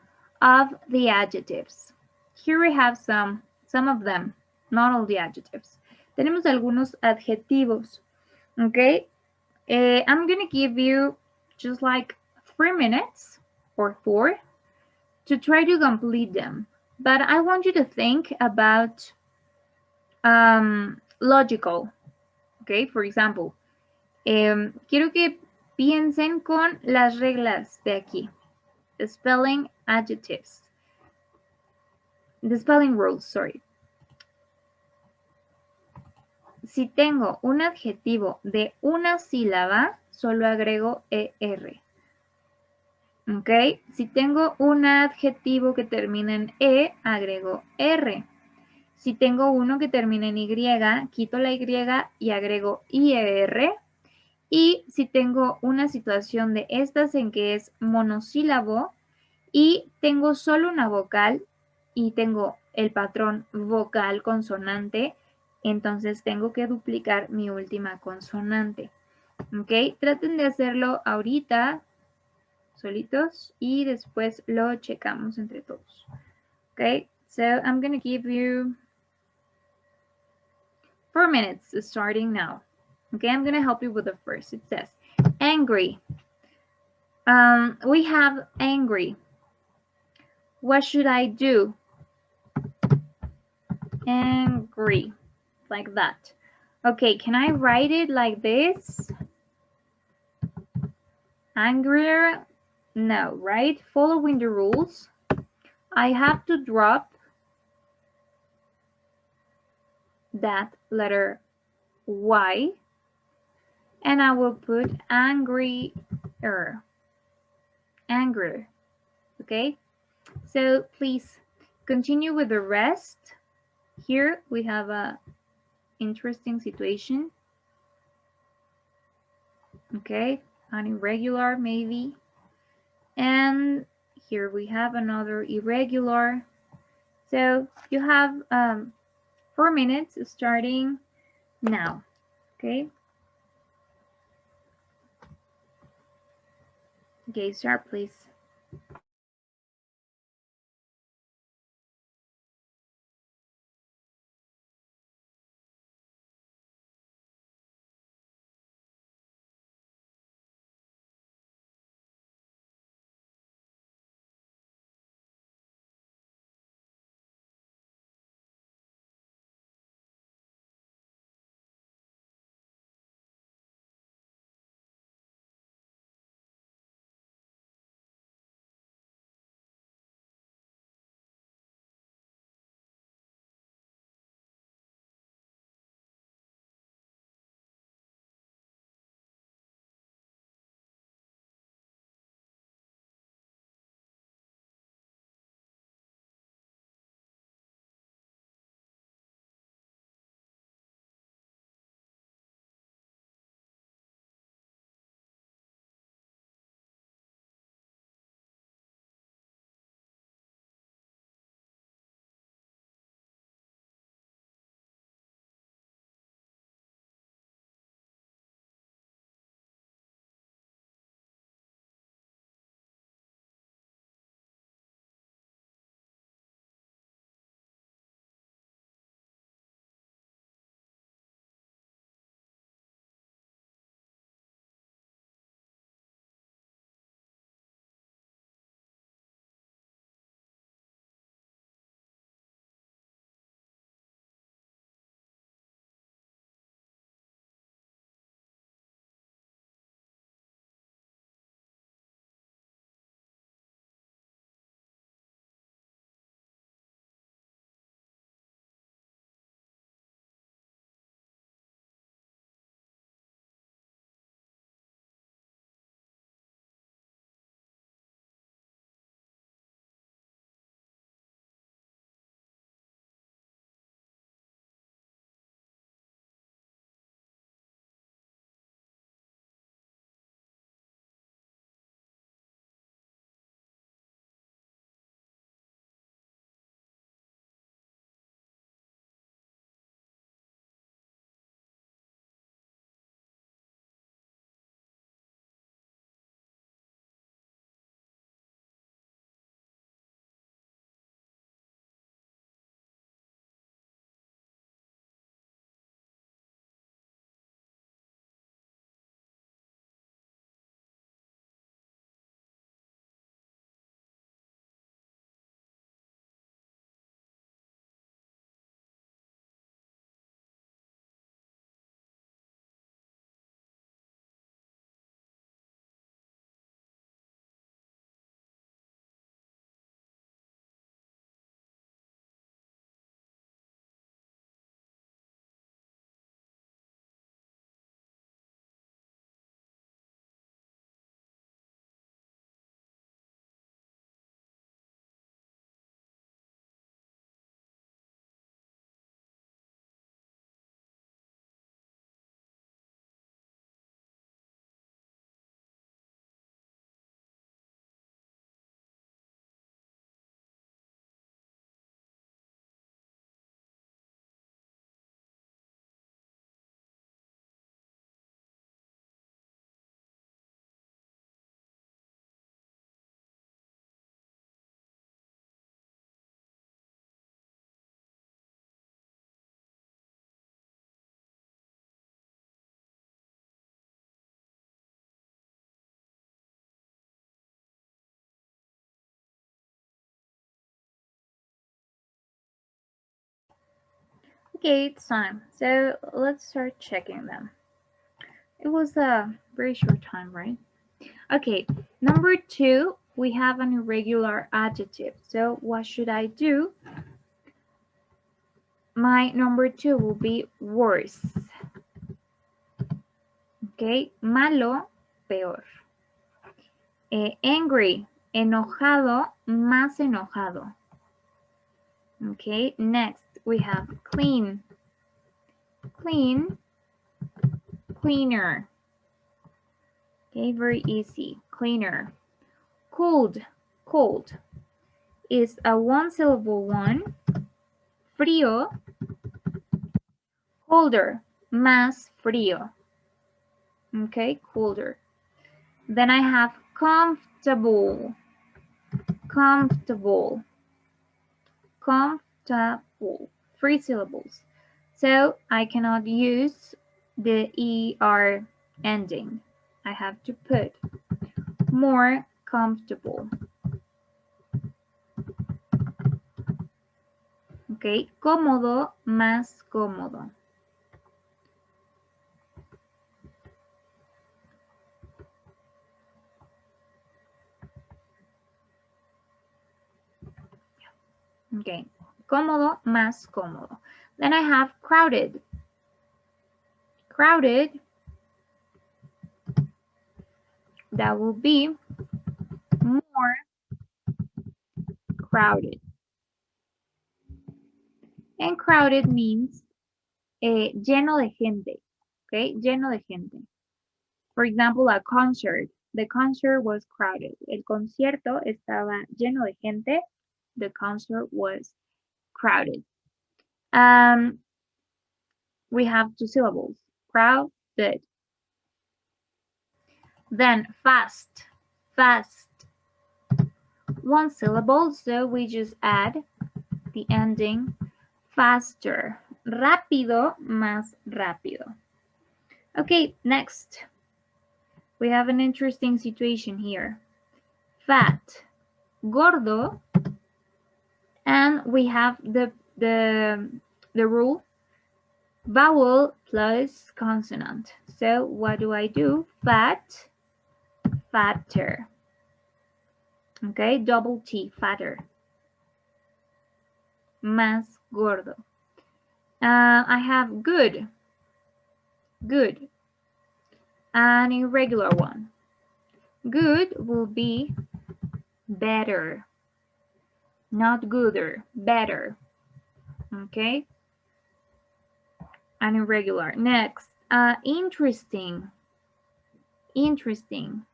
of the adjectives. Here we have some some of them, not all the adjectives. Tenemos algunos adjetivos, okay? I'm gonna give you just like 3 minutes or 4 to try to complete them. But I want you to think about logical, okay? For example, quiero que piensen con las reglas de aquí. The spelling adjectives. The spelling rules, sorry. Si tengo un adjetivo de una sílaba, solo agrego ER. ¿Ok? Si tengo un adjetivo que termina en E, agrego R. Si tengo uno que termina en Y, quito la Y y agrego IER. Y si tengo una situación de estas en que es monosílabo y tengo solo una vocal y tengo el patrón vocal consonante, entonces tengo que duplicar mi última consonante. ¿Ok? Traten de hacerlo ahorita, solitos, y después lo checamos entre todos. ¿Ok? So I'm going to give you 4 minutes starting now. Okay, I'm going to help you with the first. It says angry. We have angry. What should I do? Angry, like that. Okay, can I write it like this? Angrier? No, right? Following the rules, I have to drop that letter Y and I will put angrier. Angrier. Okay? So please continue with the rest. Here we have a interesting situation. Okay, an irregular maybe. And here we have another irregular. So you have 4 minutes starting now. Okay. Okay, start please. Okay, it's time. So let's start checking them. It was a very short time, right? Okay, number 2, we have an irregular adjective. So what should I do? My number 2 will be worse. Okay, malo, peor. Angry, enojado, más enojado. Okay, next we have clean, clean, cleaner. Okay, very easy, cleaner. Cold, cold is a one-syllable one. Frío, colder, más frío. Okay, colder. Then I have comfortable, comfortable, comfortable. 3 syllables. So I cannot use the ER ending. I have to put more comfortable. Okay, cómodo, más cómodo. Okay, cómodo, más cómodo. Then I have crowded. Crowded, that will be more crowded. And crowded means lleno de gente. Okay, lleno de gente. For example, a concert. The concert was crowded. El concierto estaba lleno de gente. The concert was crowded. We have 2 syllables. Crowded. Then fast. Fast. 1 syllable, so we just add the ending faster. Rápido, más rápido. Okay, next. We have an interesting situation here. Fat, gordo, and we have the rule vowel plus consonant. So what do I do? Fat, fatter. Okay, double T, fatter. Más gordo. I have good, good. An irregular one. Good will be better, not gooder, better. Okay, an irregular. Next, interesting, interesting,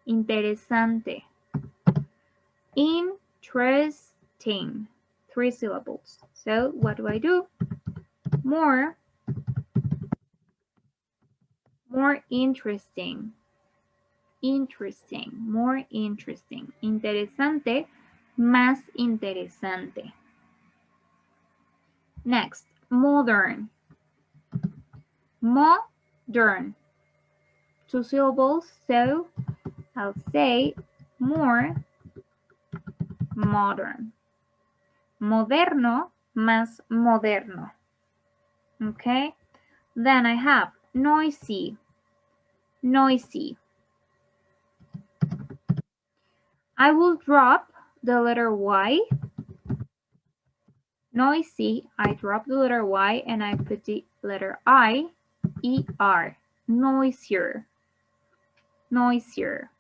interesante, interesting, 3 syllables. So what do I do? More interesting, interesting, more interesting. Interesante, más interesante. Next, modern. Modern. 2 syllables, so I'll say more modern. Moderno, más moderno. Okay? Then I have noisy. Noisy. I will drop the letter Y. Noisy, I drop the letter Y and I put the letter I, E-R. Noisier. Noisier.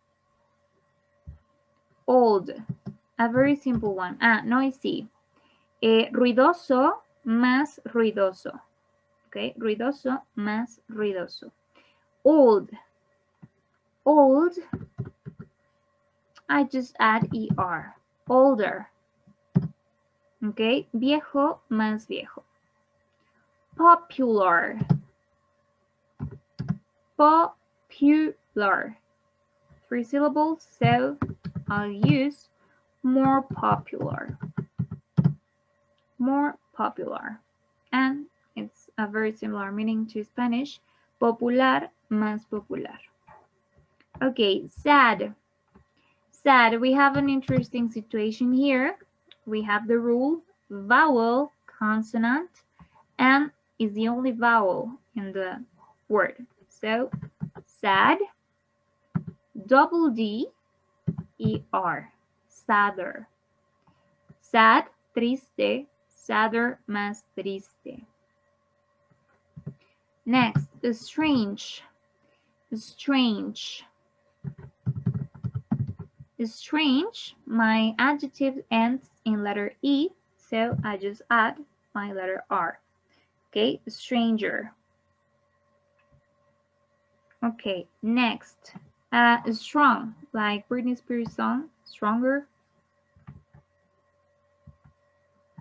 Old. A very simple one. Noisy. Ruidoso, más ruidoso. Okay, ruidoso, más ruidoso. Old. Old, I just add ER. Older. Okay, viejo, más viejo. Popular. Popular. 3 syllables, so I'll use more popular. More popular. And it's a very similar meaning to Spanish. Popular, más popular. Okay, sad. Sad. We have an interesting situation here. We have the rule vowel, consonant, N is the only vowel in the word. So, sad, double D, E-R, sadder. Sad, triste, sadder, más triste. Next, strange, strange. Strange, my adjective ends in letter E, so I just add my letter R. Okay, stranger. Okay, next, strong, like Britney Spears song, stronger.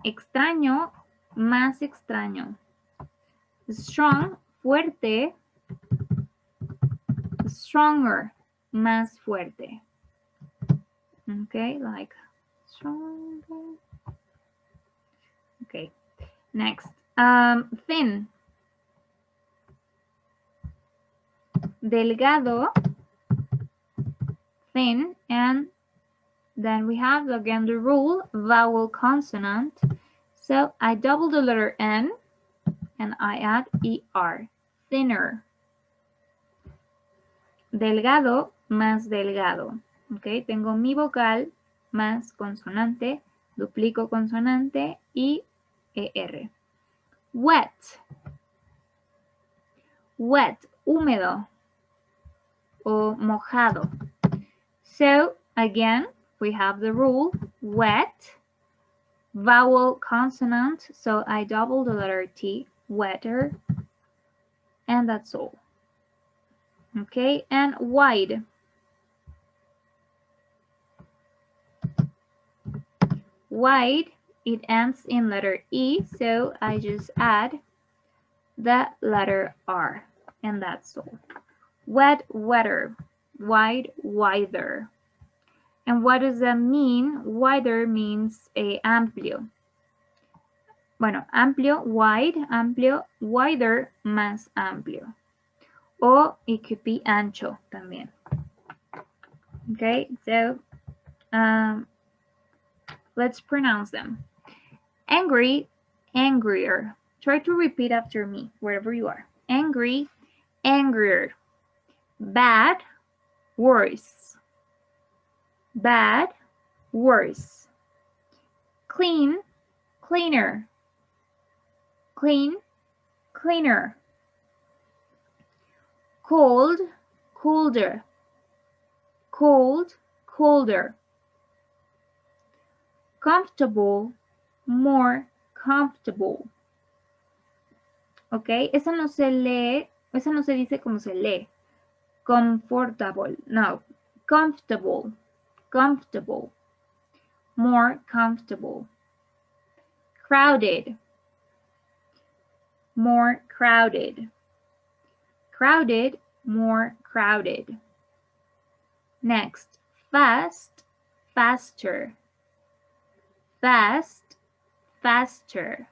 Extraño, más extraño. Strong, fuerte, stronger, más fuerte. Okay, like stronger. Okay, next, thin, delgado, thin, and then we have again the rule, vowel consonant. So I double the letter N and I add ER, thinner. Delgado más delgado. Ok, tengo mi vocal más consonante, duplico consonante y ER. Wet. Wet, húmedo o mojado. So again, we have the rule, wet, vowel consonant, so I double the letter T, wetter, and that's all. Okay, and wide. Wide, it ends in letter E, so I just add the letter R, and that's all. Wet, wetter, wide, wider. And what does that mean? Wider means amplio. Bueno, amplio, wide, amplio, wider, más amplio. O it could be ancho también. Okay, so let's pronounce them. Angry, angrier. Try to repeat after me, wherever you are. Angry, angrier. Bad, worse. Bad, worse. Clean, cleaner. Clean, cleaner. Cold, colder. Cold, colder. Comfortable, more comfortable. Ok, esa no se lee, esa no se dice como se lee. Comfortable, no. Comfortable, comfortable. More comfortable. Crowded, more crowded. Crowded, more crowded. Next, fast, faster. Fast, faster.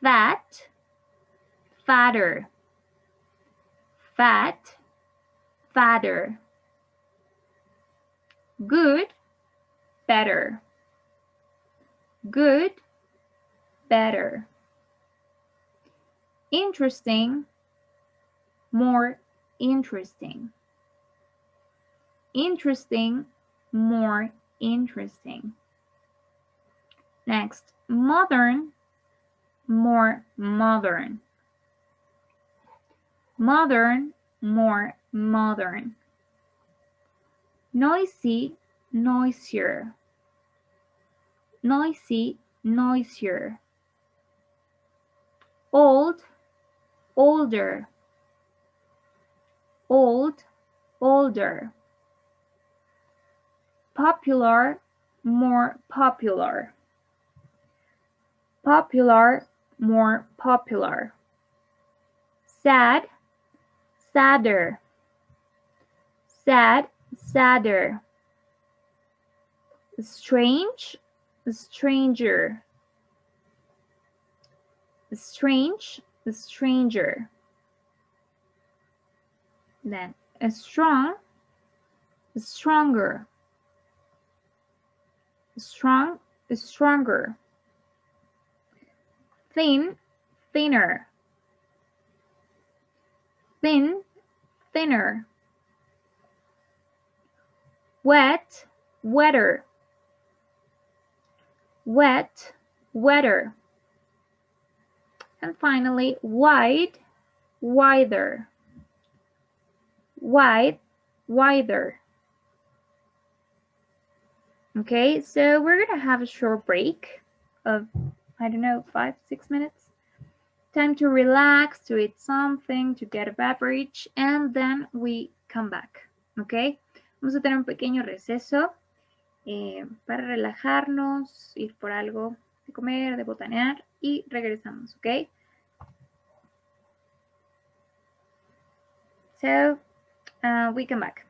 Fat, fatter. Fat, fatter. Good, better. Good, better. Interesting, more interesting. Interesting, more interesting. Next, modern, more modern. Modern, more modern. Noisy, noisier. Noisy, noisier. Old, older. Old, older. Popular, more popular. Popular, more popular. Sad, sadder. Sad, sadder. Strange, stranger. Strange, stranger. Then strong, stronger. Strong, stronger. Thin, thinner. Thin, thinner. Wet, wetter. Wet, wetter. And finally, wide, wider. Wide, wider. Okay, so we're gonna have a short break of, I don't know, 5-6 minutes. Time to relax, to eat something, to get a beverage, and then we come back. Okay, vamos a tener un pequeño receso para relajarnos, ir por algo de comer, de botanear y regresamos. Okay, so we come back.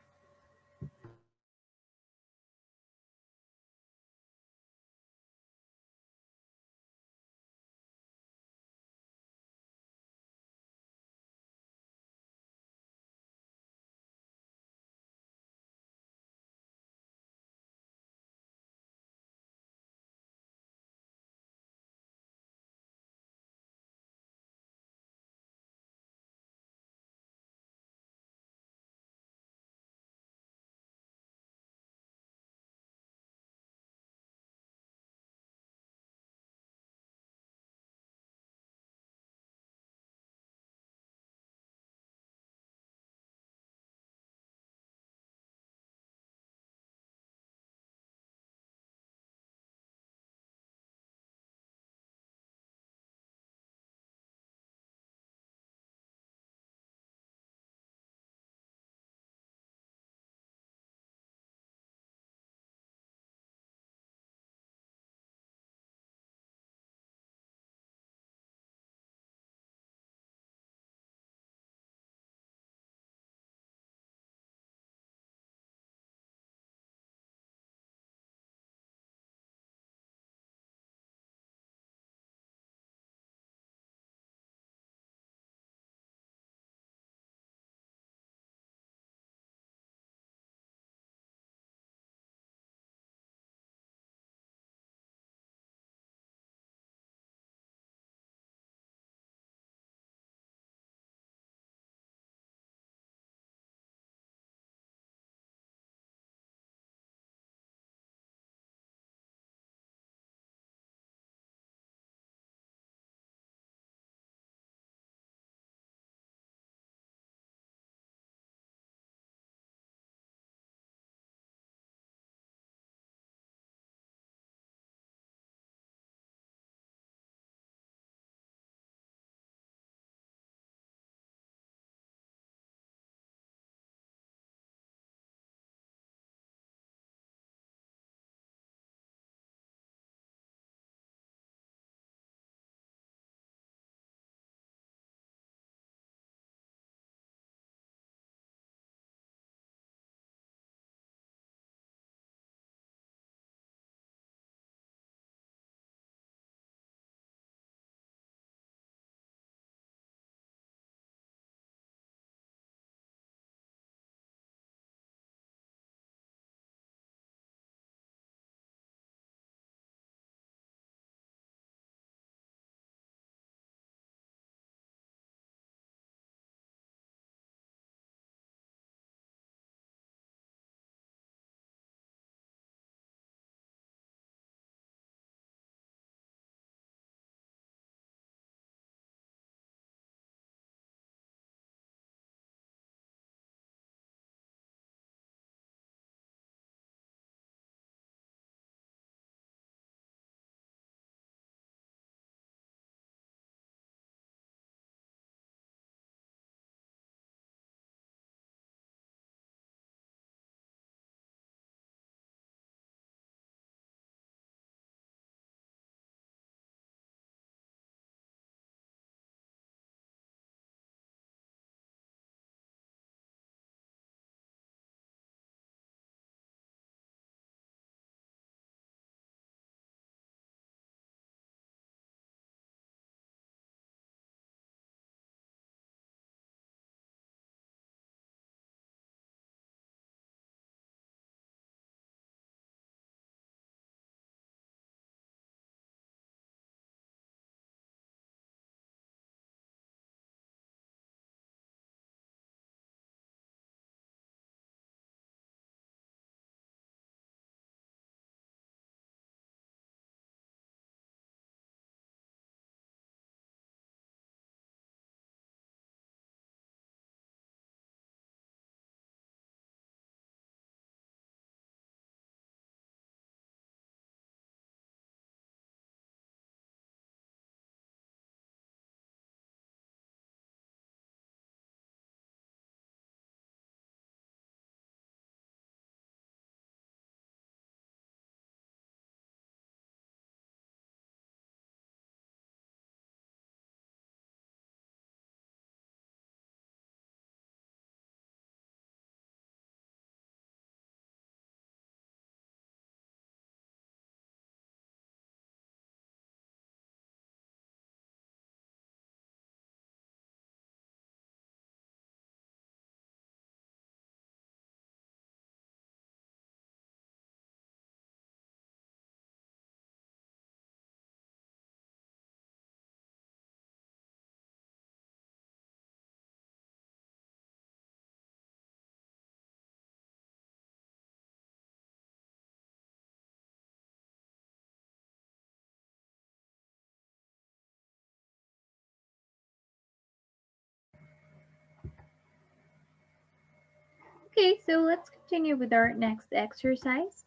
Okay, so let's continue with our next exercise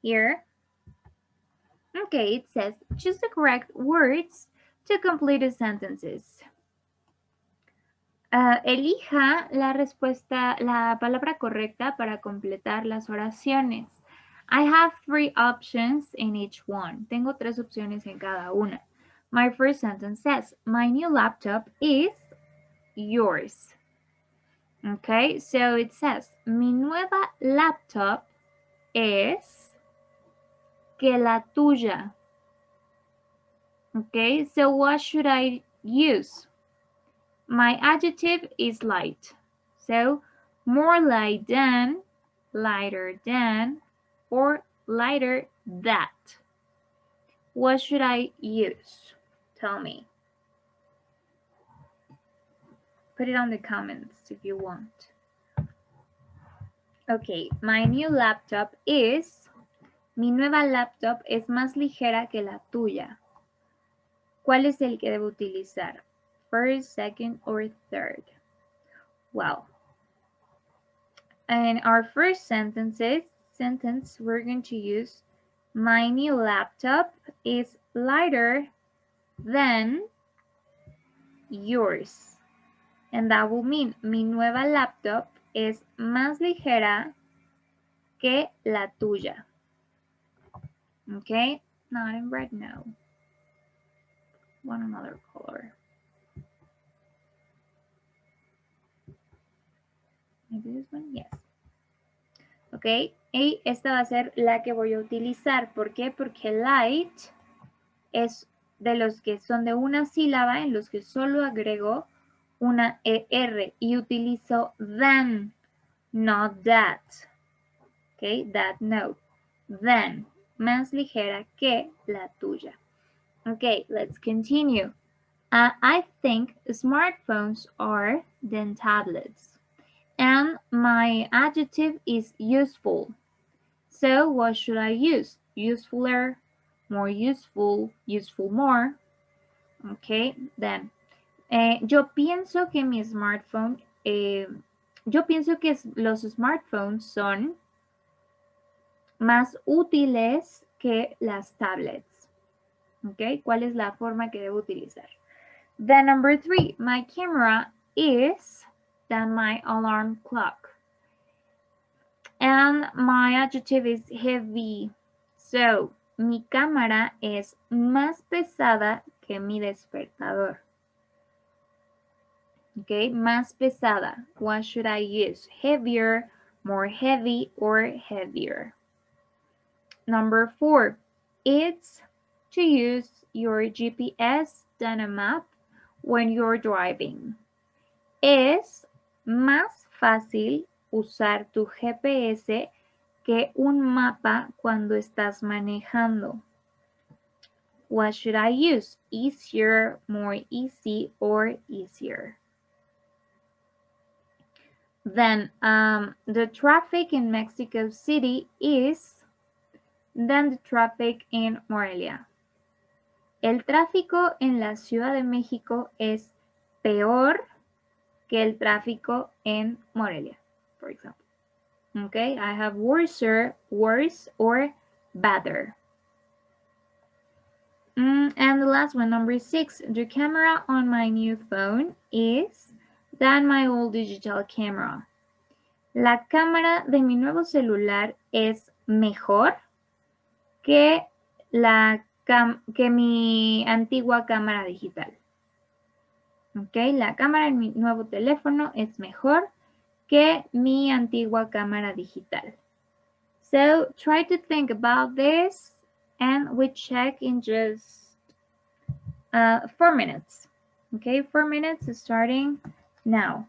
here. Okay, it says choose the correct words to complete the sentences. Elija la respuesta, la palabra correcta para completar las oraciones. I have 3 options in each one. Tengo 3 opciones en cada una. My first sentence says, my new laptop is yours. Okay, so it says, mi nueva laptop es que la tuya. Okay, so what should I use? My adjective is light. So more light than, lighter than, or lighter that. What should I use? Tell me. Put it on the comments if you want. Okay, my new laptop is, mi nueva laptop es más ligera que la tuya. ¿Cuál es el que debo utilizar? First, second, or third? Well, in our first sentence, we're going to use my new laptop is lighter than yours. And that will mean mi nueva laptop es más ligera que la tuya. Okay, not in red, no. Want another color. Maybe this one, yes. Ok, y esta va a ser la que voy a utilizar. ¿Por qué? Porque light es de los que son de una sílaba en los que solo agrego una ER y utilizo than, not that. Ok, that no. Than, más ligera que la tuya. Ok, let's continue. I think smartphones are than tablets. And my adjective is useful. So what should I use? Usefuler, more useful, useful more. Okay, then. Yo pienso que mi smartphone, yo pienso que los smartphones son más útiles que las tablets. Okay, ¿cuál es la forma que debo utilizar? Then number 3, my camera is than my alarm clock. And my adjective is heavy. So, mi cámara es más pesada que mi despertador. Okay, más pesada. What should I use? Heavier, more heavy, or heavier? Number 4, it's to use your GPS than a map when you're driving. Es más fácil usar tu GPS que un mapa cuando estás manejando. What should I use? Easier, more easy, or easier? Then the traffic in Mexico City is than the traffic in Morelia. El tráfico en la Ciudad de México es peor que el tráfico en Morelia, for example. Okay, I have worser, worse, or better. And the last one, number 6, the camera on my new phone is than my old digital camera. La cámara de mi nuevo celular es mejor que, que mi antigua cámara digital. Okay, la cámara en mi nuevo teléfono es mejor que mi antigua cámara digital. So try to think about this and we check in just 4 minutes. Okay, 4 minutes starting now.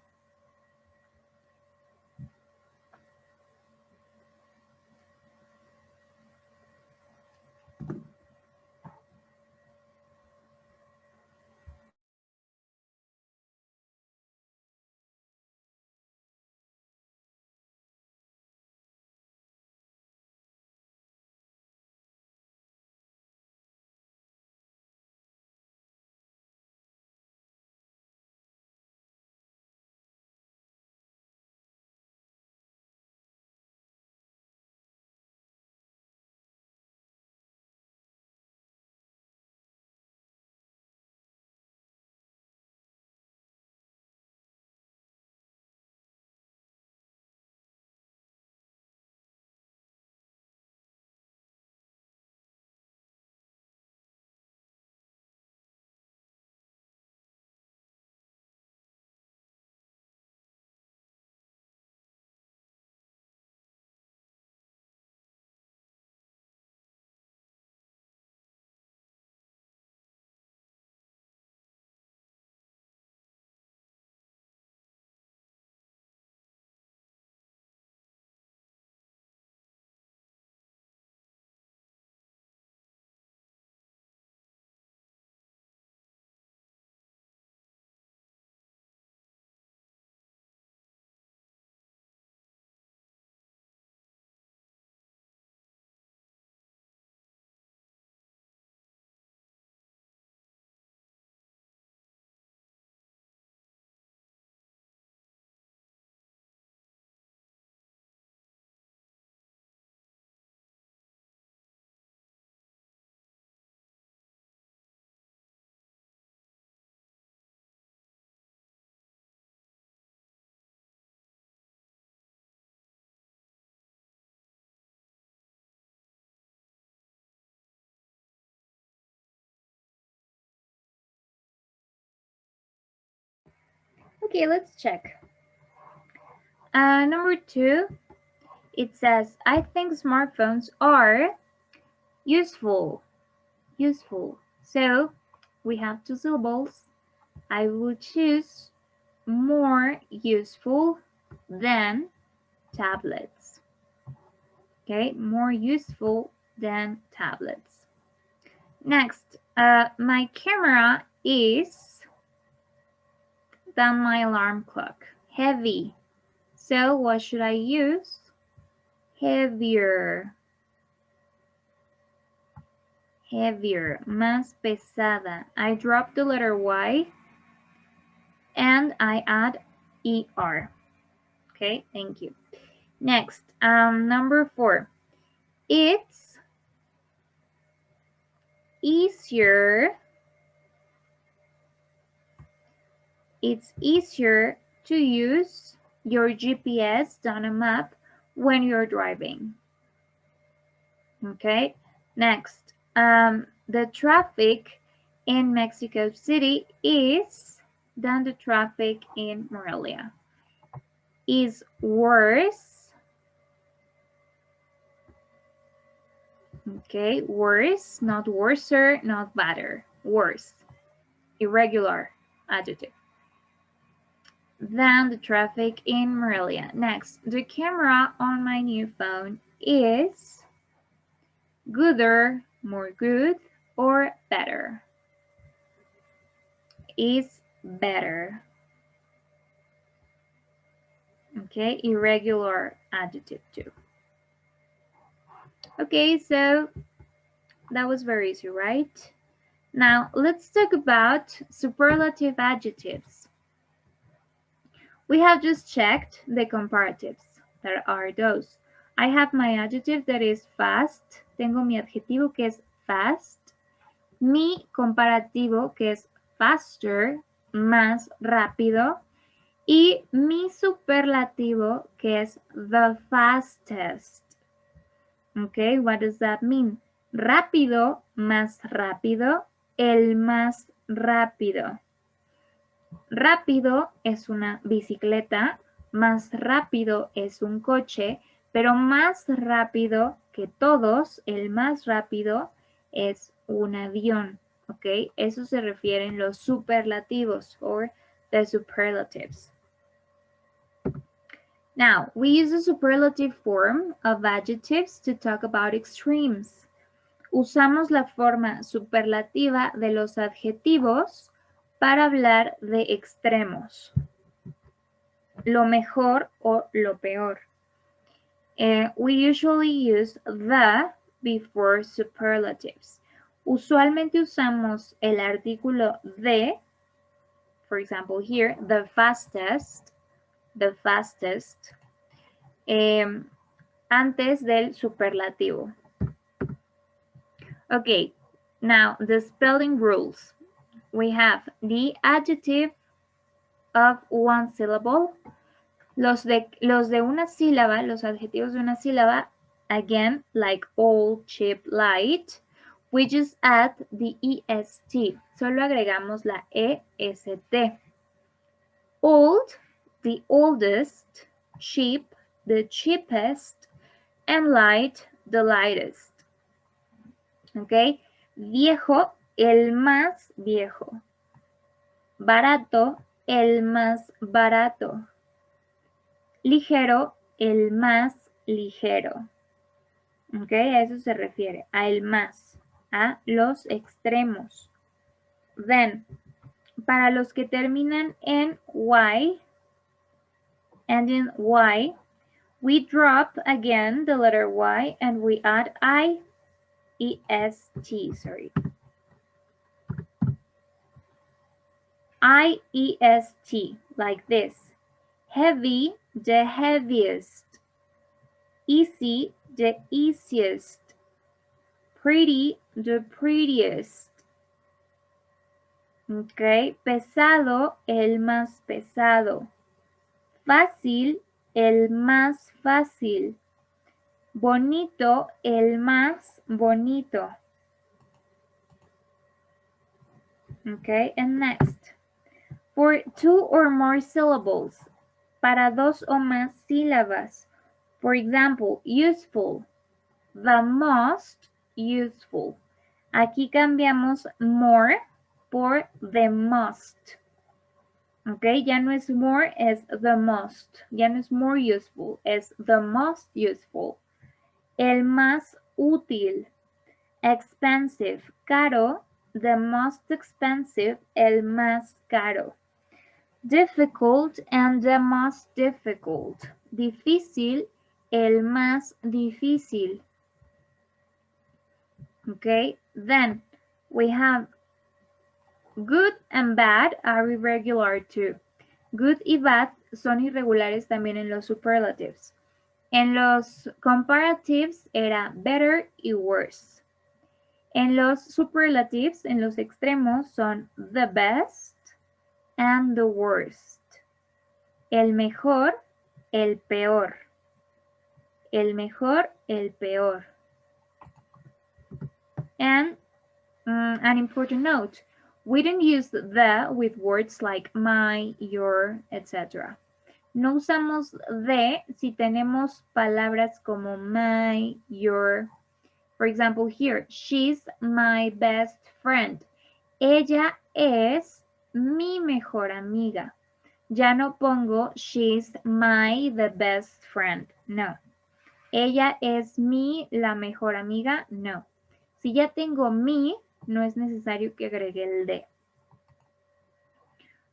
Okay, let's check. Number 2, it says, I think smartphones are useful. Useful. So we have 2 syllables. I will choose more useful than tablets. Okay, more useful than tablets. Next, my camera is than my alarm clock. Heavy. So what should I use? Heavier. Heavier. Más pesada. I drop the letter Y and I add ER. Okay, thank you. Next, number 4. It's easier to use your GPS than a map when you're driving. Okay, next, the traffic in Mexico City is than the traffic in Morelia. Is worse. Okay, worse, not worser, not better. Worse. Irregular adjective. Than the traffic in Morelia. Next, the camera on my new phone is gooder, more good, or better. Is better. Okay, irregular adjective too. Okay, so that was very easy, right? Now, let's talk about superlative adjectives. We have just checked the comparatives. There are those. I have my adjective that is fast. Tengo mi adjetivo que es fast. Mi comparativo que es faster, más rápido. Y mi superlativo que es the fastest. Okay, what does that mean? Rápido, más rápido, el más rápido. Rápido es una bicicleta, más rápido es un coche, pero más rápido que todos, el más rápido es un avión, ¿ok? Eso se refieren los superlativos or the superlatives. Now, we use the superlative form of adjectives to talk about extremes. Usamos la forma superlativa de los adjetivos para hablar de extremos, lo mejor o lo peor. We usually use the before superlatives. Usualmente usamos el artículo de, for example here, the fastest, antes del superlativo. Okay, now the spelling rules. We have the adjective of one syllable. Los de una sílaba, los adjetivos de una sílaba, again, like old, cheap, light, we just add the EST. Solo agregamos la EST. Old, the oldest, cheap, the cheapest, and light, the lightest. Okay, viejo, el más viejo. Barato, el más barato. Ligero, el más ligero. Ok, a eso se refiere, a el más, a los extremos. Then, para los que terminan en Y, and in Y, we drop again the letter Y and we add IEST, sorry. IEST, like this. Heavy, the heaviest. Easy, the easiest. Pretty, the prettiest. Okay, pesado, el más pesado. Fácil, el más fácil. Bonito, el más bonito. Okay, and next. For 2 or more syllables, para 2 o más sílabas. For example, useful, the most useful. Aquí cambiamos more por the most. Ok, ya no es more, es the most. Ya no es more useful, es the most useful. El más útil. Expensive, caro. The most expensive, el más caro. Difficult and the most difficult. Difícil, el más difícil. Okay, then we have good and bad are irregular too. Good y bad son irregulares también en los superlatives. En los comparatives era better y worse. En los superlatives, en los extremos, son the best and the worst. El mejor, el peor. El mejor, el peor. And an important note, we don't use the with words like my, your, etc. No usamos de si tenemos palabras como my, your. For example, here, she's my best friend. Ella es mi mejor amiga. Ya no pongo she's my the best friend. No. Ella es mi la mejor amiga. No. Si ya tengo mi, no es necesario que agregue el de.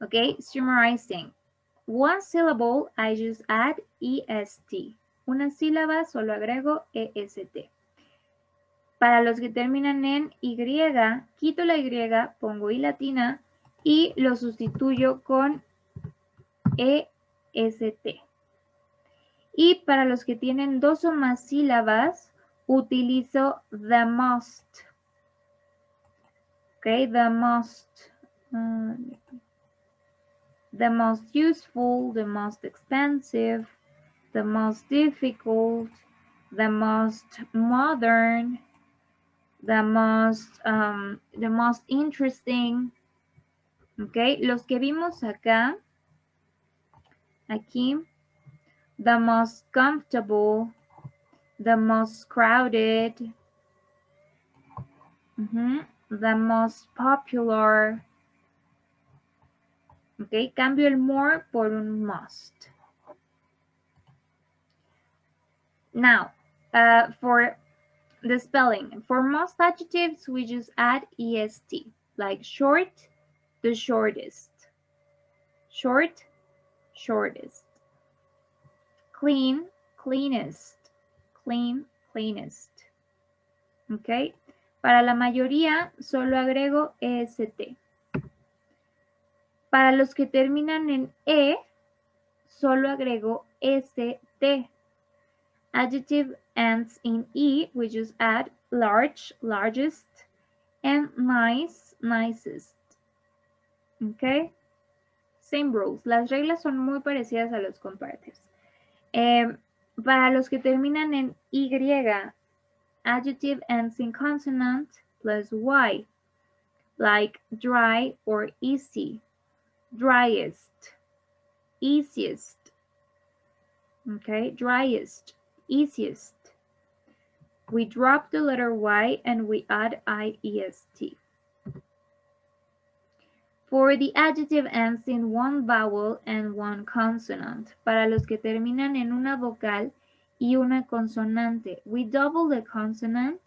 Okay, summarizing. One syllable, I just add est. Una sílaba, solo agrego est. Para los que terminan en Y, quito la Y, pongo I latina y lo sustituyo con EST. Y para los que tienen 2 o más sílabas, utilizo the most. Okay, the most. The most useful, the most expensive, the most difficult, the most modern, the most interesting. Okay, los que vimos acá, aquí, the most comfortable, the most crowded, the most popular. Okay, cambio el more por un must. Now, for the spelling, for most adjectives, we just add est, like short, the shortest. Short, shortest. Clean, cleanest. Clean, cleanest. Ok. Para la mayoría, solo agrego est. Para los que terminan en e, solo agrego st. Adjective ends in e, we just add large, largest, and nice, nicest. Okay? Same rules. Las reglas son muy parecidas a los comparatives. Para los que terminan en y, adjective ends in consonant plus y, like dry or easy, driest, easiest. Okay, driest, easiest. We drop the letter y and we add iest. For the adjective ends in one vowel and one consonant. Para los que terminan en una vocal y una consonante, we double the consonant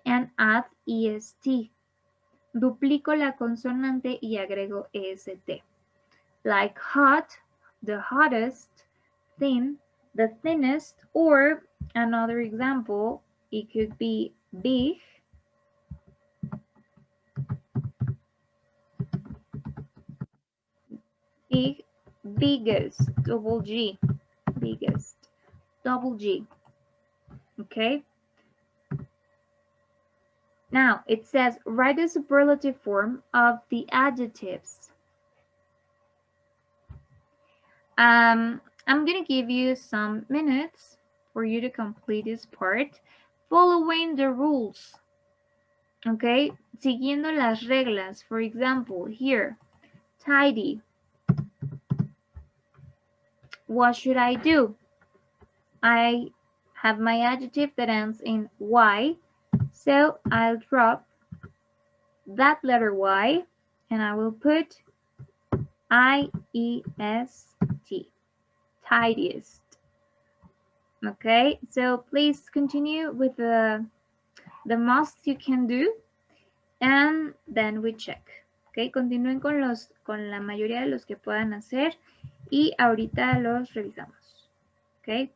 and add est. Duplico la consonante y agrego est. Like hot, the hottest, thin, the thinnest, or another example, it could be big, big, biggest, double G, biggest, double G. Okay. Now it says write the superlative form of the adjectives. I'm going to give you some minutes for you to complete this part, following the rules. Okay, siguiendo las reglas. For example, here, tidy, what should I do? I have my adjective that ends in Y, so I'll drop that letter Y and I will put I-E-S-T, tidiest. Okay, so please continue with the most you can do and then we check. Okay, continúen con la mayoría de los que puedan hacer y ahorita los revisamos. Okay.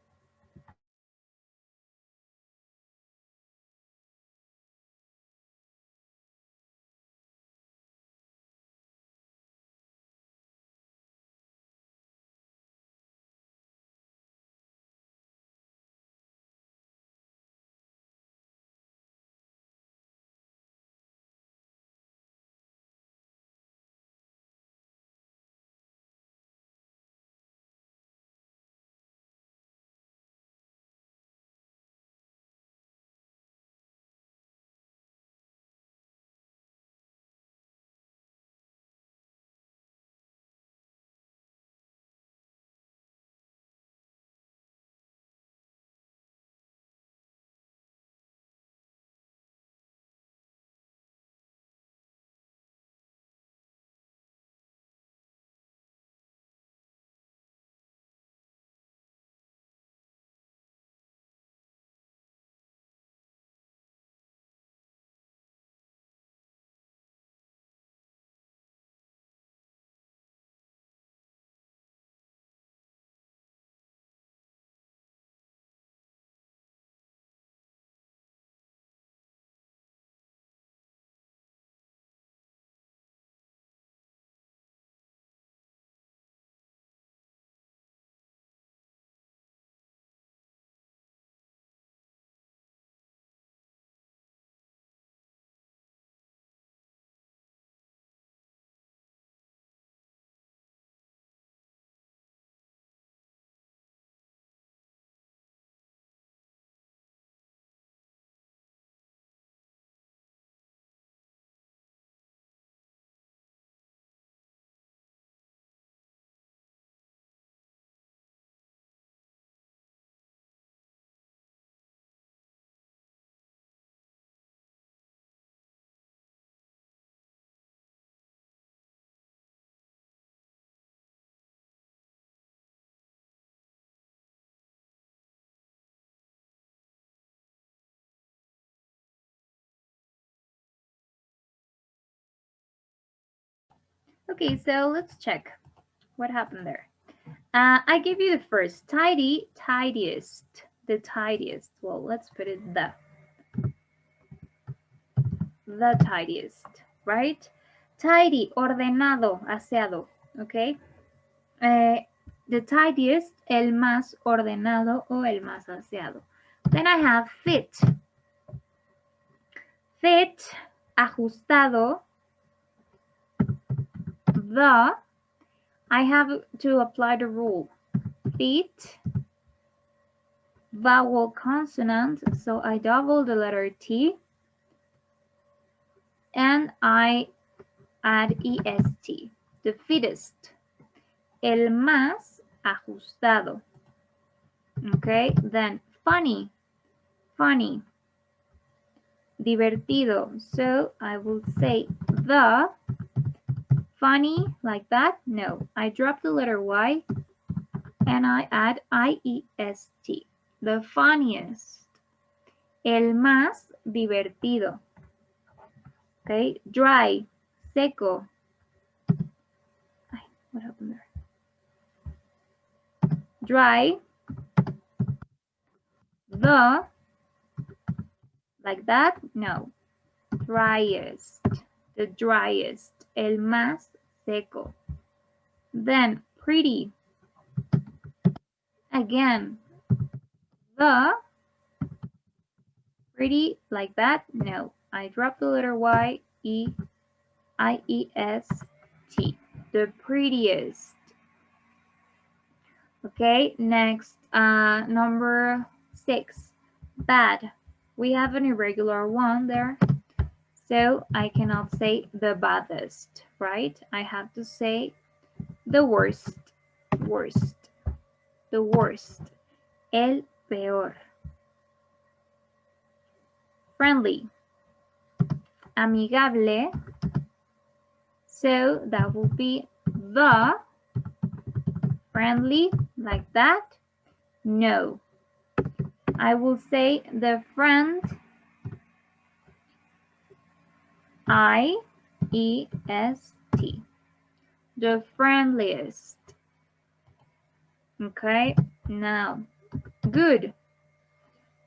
Okay, so let's check what happened there. I gave you the first, tidy, tidiest, the tidiest. Well, let's put it the tidiest, right? Tidy, ordenado, aseado, okay? The tidiest, el más ordenado o el más aseado. Then I have fit. Fit, ajustado, the, I have to apply the rule. Fit, vowel consonant, so I double the letter T and I add EST. The fittest, el más ajustado. Okay, then funny, funny, divertido. So I will say the funny like that. No, I drop the letter Y and I add IEST. The funniest. El más divertido. Okay, dry, seco. What happened there? Dry. The, like that? No. Driest. The driest. El más seco. Then pretty. Again. The, pretty, like that? No. I drop the letter Y, E, I-E-S-T. The prettiest. Okay, next, number 6, bad. We have an irregular one there, so I cannot say the baddest, right? I have to say the worst, worst. the worst, el peor. Friendly, amigable, so that will be the, friendly, like that. No, I will say the friend, I-E-S-T, the friendliest. Okay, now, good,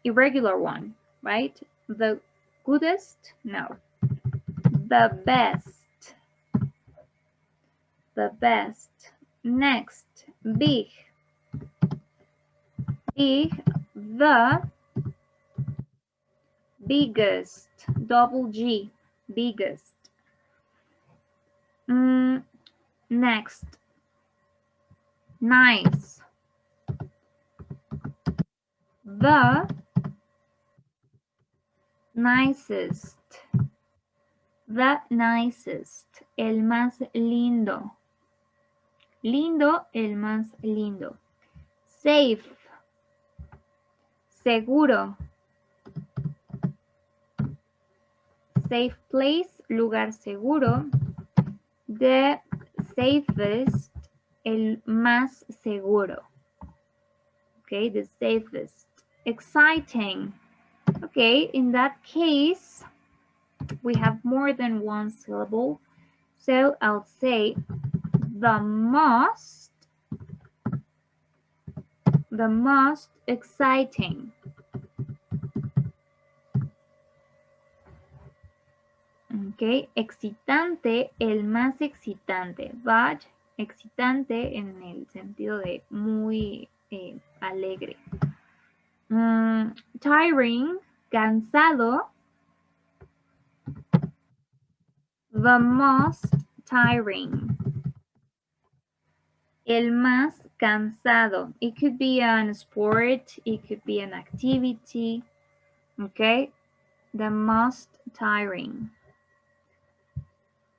irregular one, right? The goodest, no. The best, the best. Next, big, big, the biggest, double G, biggest. Next, nice, the nicest, the nicest, el más lindo, lindo, el más lindo. Safe, seguro, safe place, lugar seguro. The safest, el más seguro. Okay, the safest. Exciting. Okay, in that case, we have more than one syllable. So I'll say the most exciting. Okay, excitante, el más excitante, but excitante en el sentido de muy alegre. Tiring, cansado, the most tiring, el más cansado. It could be a sport, it could be an activity, okay? The most tiring.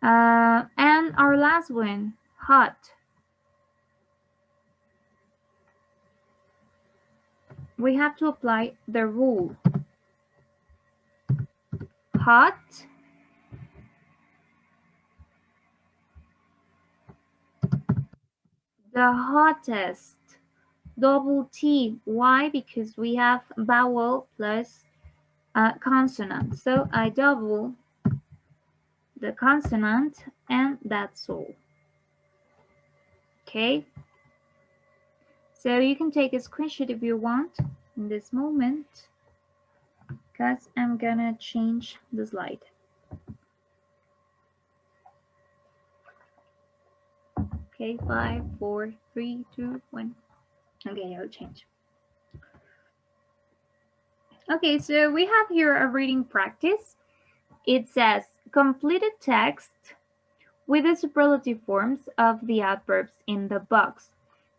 And our last one, hot. We have to apply the rule. Hot, the hottest, double T. Why? Because we have vowel plus consonant. So I double the consonant and that's all. Okay. So you can take a screenshot if you want in this moment because I'm gonna change the slide. Okay, 5, 4, 3, 2, 1. Okay, I'll change. Okay, so we have here a reading practice. It says, complete a text with the superlative forms of the adverbs in the box.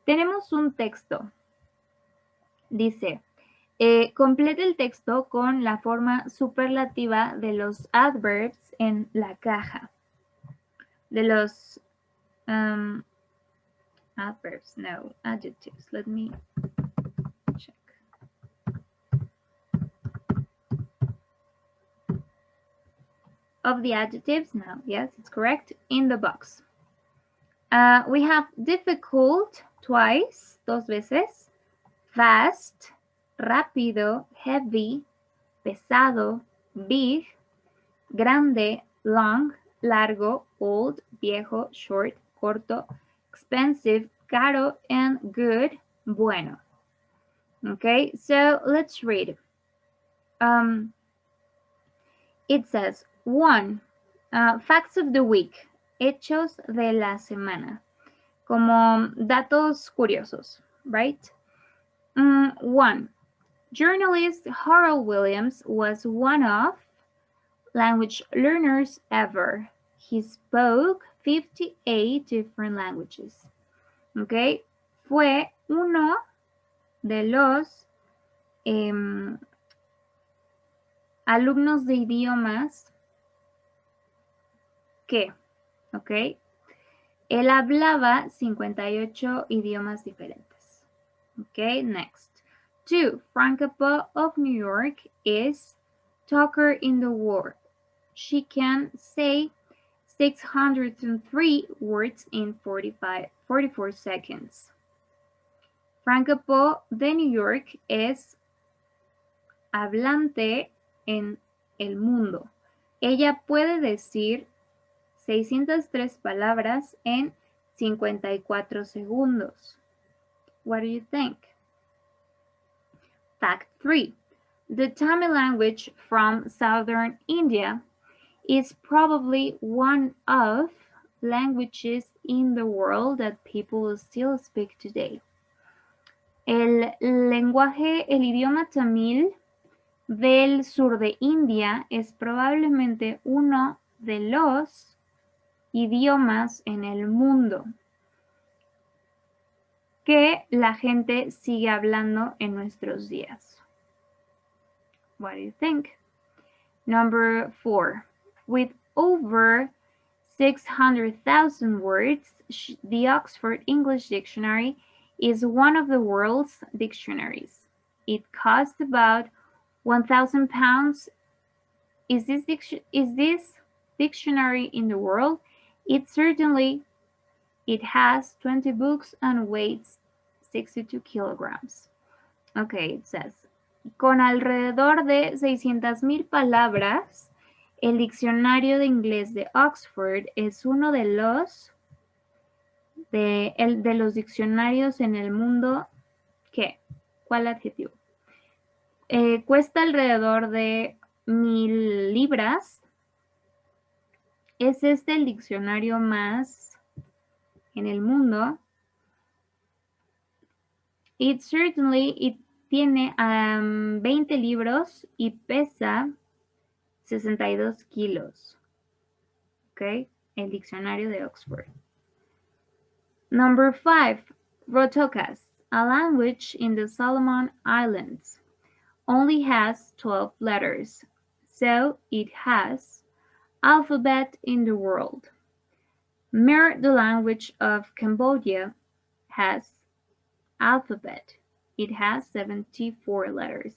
Tenemos un texto. Dice, complete el texto con la forma superlativa de los adverbs en la caja. De los adverbs, no, adjectives. Let me check. Of the adjectives, now, yes, it's correct, in the box. We have difficult twice, dos veces, fast, rápido, heavy, pesado, big, grande, long, largo, old, viejo, short, corto, expensive, caro, and good, bueno. Okay, so let's read. It says, 1. Facts of the week. Hechos de la semana. Como datos curiosos, right? 1. Journalist Harold Williams was one of language learners ever. He spoke 58 different languages. Okay? Fue uno de los alumnos de idiomas que, ok, él hablaba 58 idiomas diferentes. Okay, next. 2. Frank Capra of New York is talker in the world. She can say 603 words in 44 seconds. Frank Capra de New York es hablante en el mundo. Ella puede decir 603 palabras en 54 segundos. What do you think? Fact 3. The Tamil language from southern India is probably one of languages in the world that people still speak today. El idioma tamil del sur de India es probablemente uno de los idiomas en el mundo que la gente sigue hablando en nuestros días. What do you think? Number 4. With over 600,000 words, the Oxford English Dictionary is one of the world's dictionaries. It costs about £1,000. Is this dictionary in the world? It has 20 books and weighs 62 kilograms. Okay, it says, con alrededor de 600,000 palabras, el diccionario de inglés de Oxford es uno de los diccionarios en el mundo. ¿Qué? ¿Cuál adjetivo? Cuesta alrededor de 1,000 libras. Es este el diccionario más en el mundo. It tiene 20 libros y pesa 62 kilos. Okay, el diccionario de Oxford. Number 5. Rotokas, a language in the Solomon Islands, only has 12 letters, so it has alphabet in the world. Mer, the language of Cambodia, has alphabet. It has 74 letters.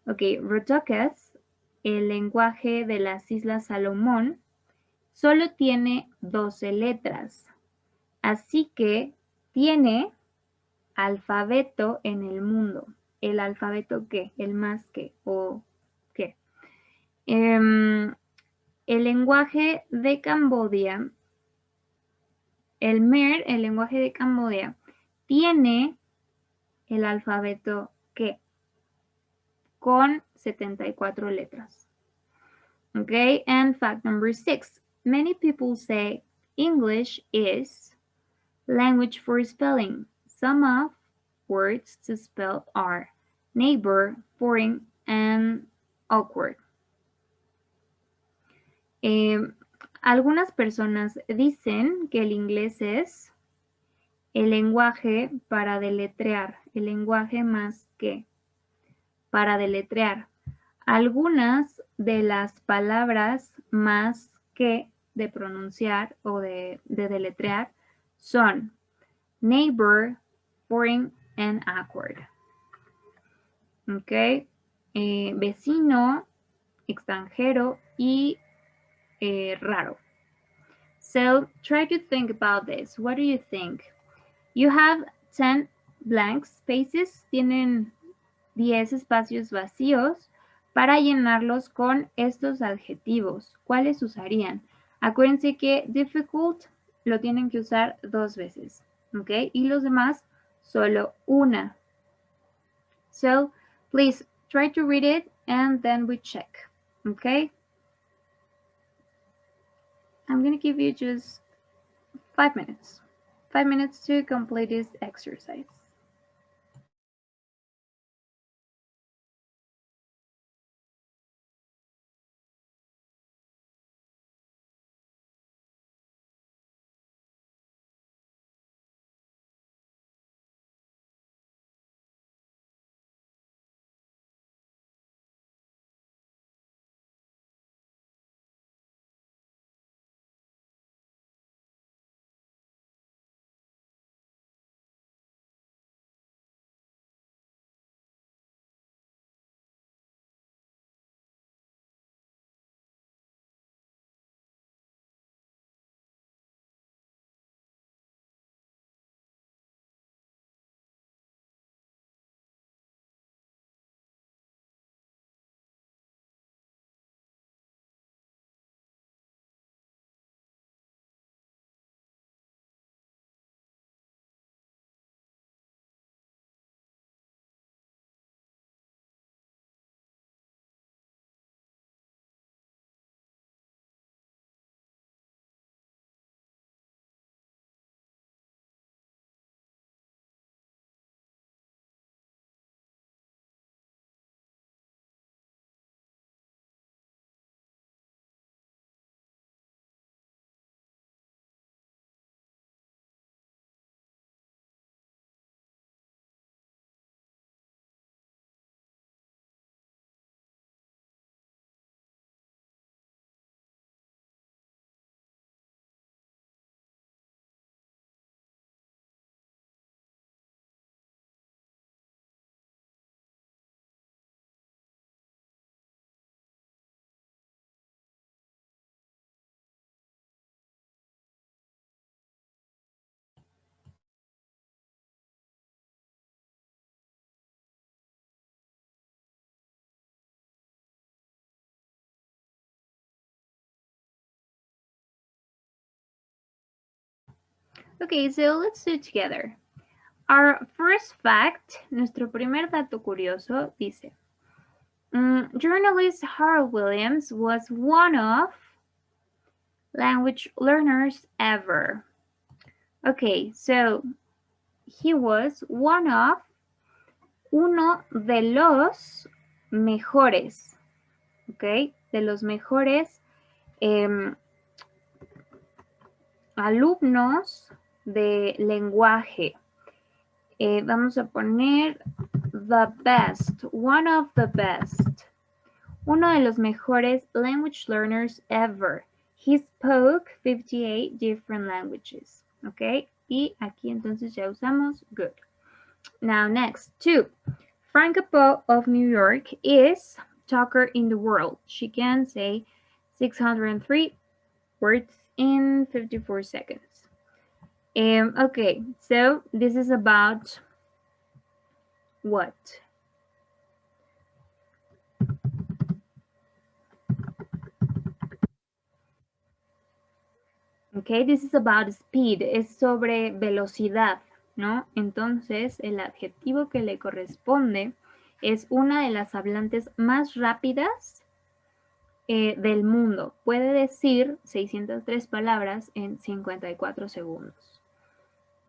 Okay, Rotokas, el lenguaje de las Islas Salomón, solo tiene 12 letras. Así que tiene alfabeto en el mundo. ¿El alfabeto qué? ¿El más qué? ¿O qué? El lenguaje de Cambodia, el Mer, el lenguaje de Cambodia, tiene el alfabeto ¿qué? Con 74 letras. Okay, and fact number 6. Many people say English is language for spelling. Some of words to spell are neighbor, foreign, and awkward. Algunas personas dicen que el inglés es el lenguaje para deletrear, el lenguaje más que para deletrear. Algunas de las palabras más que de pronunciar o de deletrear son neighbor, foreign, and awkward. Ok, vecino, extranjero y raro. So try to think about this. What do you think? You have 10 blank spaces. Tienen 10 espacios vacíos para llenarlos con estos adjetivos. ¿Cuáles usarían? Acuérdense que difficult lo tienen que usar 2 veces. ¿Ok? Y los demás solo una. So, please try to read it and then we check. Okay? I'm going to give you just 5 minutes. 5 minutes to complete this exercise. Okay, so let's do it together. Our first fact, nuestro primer dato curioso, dice, journalist Harold Williams was one of language learners ever. Okay, so he was one of, uno de los mejores, okay, de los mejores alumnos de lenguaje. Vamos a poner the best, one of the best. Uno de los mejores language learners ever. He spoke 58 different languages. ¿Ok? Y aquí entonces ya usamos good. Now next, 2. Franca Po of New York is talker in the world. She can say 603 words in 54 seconds. Okay, so this is about what? Okay, this is about speed, es sobre velocidad, ¿no? Entonces, el adjetivo que le corresponde es una de las hablantes más rápidas del mundo. Puede decir 603 palabras en 54 segundos.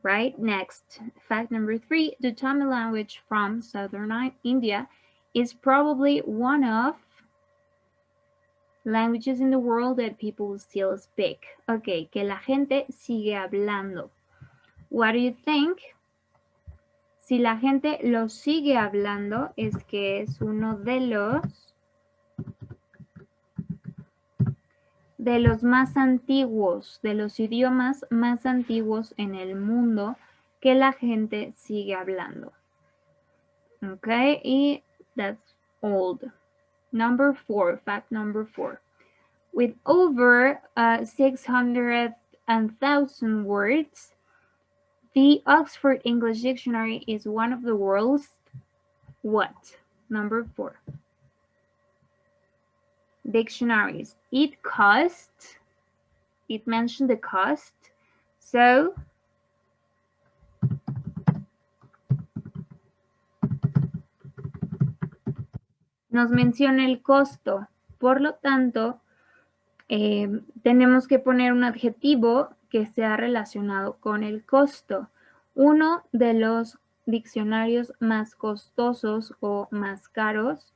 Right? Next, fact number 3, the Tamil language from southern India is probably one of languages in the world that people still speak. Okay, que la gente sigue hablando. What do you think? Si la gente lo sigue hablando, es que es uno de los más antiguos, de los idiomas más antiguos en el mundo que la gente sigue hablando. Okay, y that's old. Number 4, fact number 4. With over 600,000 words, the Oxford English Dictionary is one of the world's what? Number 4. Dictionaries. It mentioned the cost, so nos menciona el costo. Por lo tanto, tenemos que poner un adjetivo que sea relacionado con el costo. Uno de los diccionarios más costosos o más caros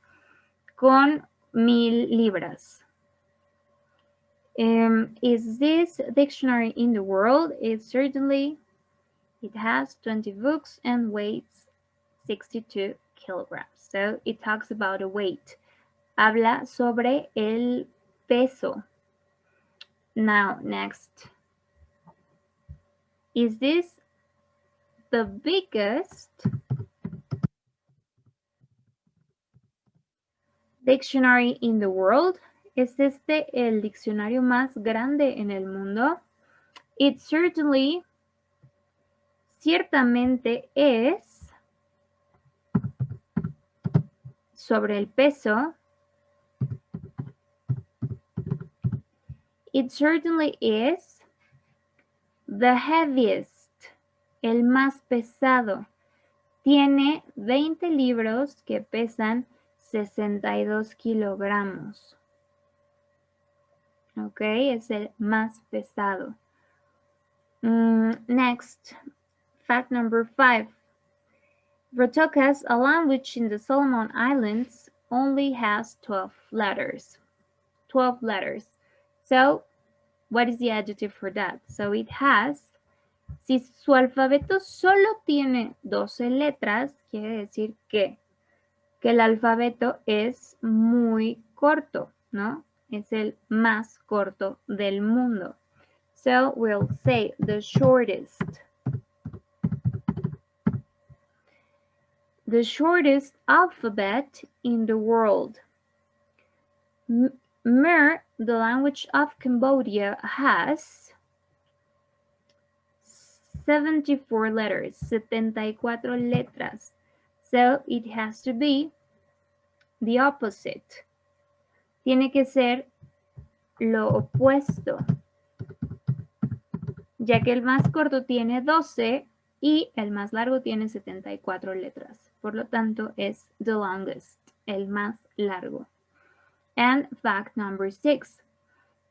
con 1,000 libras. Is this dictionary in the world? It has 20 books and weighs 62 kilograms. So it talks about a weight. Habla sobre el peso. Now, next. Is this the biggest dictionary in the world? ¿Es este el diccionario más grande en el mundo? It ciertamente es sobre el peso. It certainly is the heaviest, el más pesado. Tiene 20 libros que pesan 62 kilogramos. Ok, es el más pesado. Next, fact number 5. Rotokas, a language in the Solomon Islands, only has 12 letters. 12 letters. So, what is the adjective for that? So, it has, si su alfabeto solo tiene 12 letras, quiere decir que el alfabeto es muy corto, ¿no? Es el más corto del mundo. So, we'll say the shortest. The shortest alphabet in the world. Khmer, the language of Cambodia, has 74 letters, 74 letras. So it has to be the opposite. Tiene que ser lo opuesto. ya que el más corto tiene 12 y el más largo tiene 74 letras. Por lo tanto, es the longest, el más largo. And fact number 6.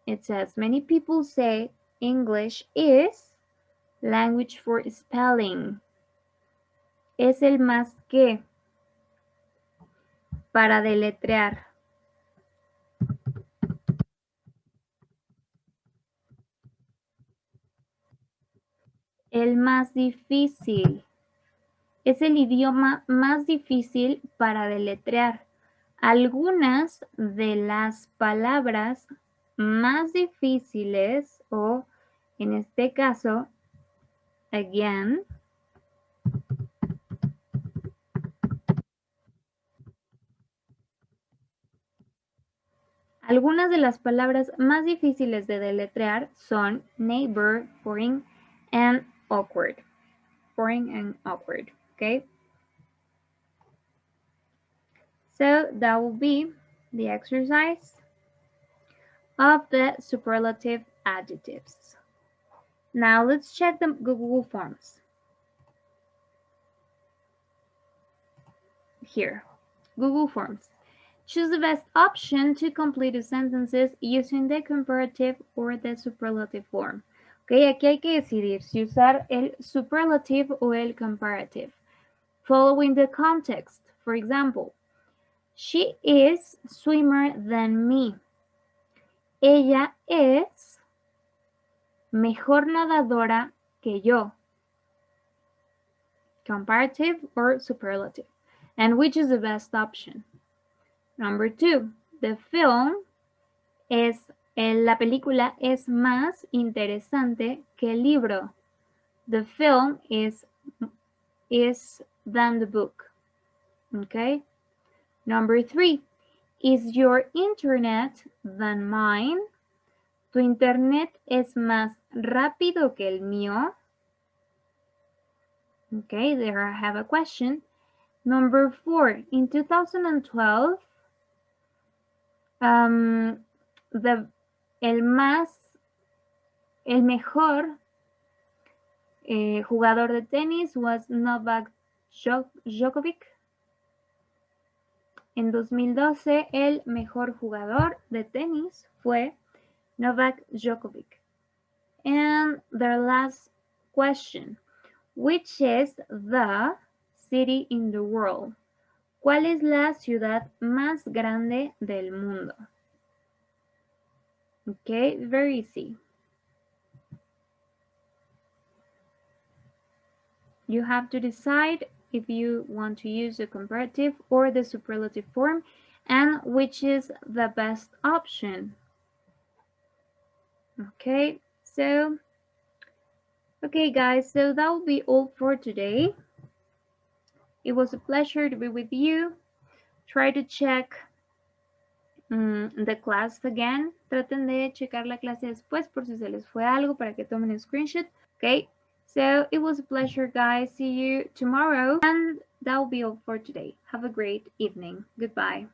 It says, many people say English is language for spelling. Es el más que para deletrear. El más difícil. Es el idioma más difícil para deletrear. Algunas de las palabras más difíciles, o en este caso, again, algunas de las palabras más difíciles de deletrear son neighbor, boring, and awkward. Boring and awkward, okay? So that will be the exercise of the superlative adjectives. Now let's check the Google Forms. Here, Google Forms. Choose the best option to complete the sentences using the comparative or the superlative form. Okay, aquí hay que decidir si usar el superlative o el comparative. Following the context. For example, she is swimmer than me. Ella es mejor nadadora que yo. Comparative or superlative. And which is the best option? Number 2, the film la película es más interesante que el libro. The film is than the book. Okay? Number 3, is your internet than mine? ¿Tu internet es más rápido que el mío? Okay, there I have a question. Number 4, in 2012, el mejor jugador de tenis was Novak Djokovic. En 2012, el mejor jugador de tenis fue Novak Djokovic. And the last question, which is the city in the world? ¿Cuál es la ciudad más grande del mundo? Okay, very easy. You have to decide if you want to use the comparative or the superlative form and which is the best option. Okay, guys, so that will be all for today. It was a pleasure to be with you. Try to check the class again. Traten de checar la clase después por si se les fue algo para que tomen un screenshot. Okay, so it was a pleasure, guys. See you tomorrow. And that will be all for today. Have a great evening. Goodbye.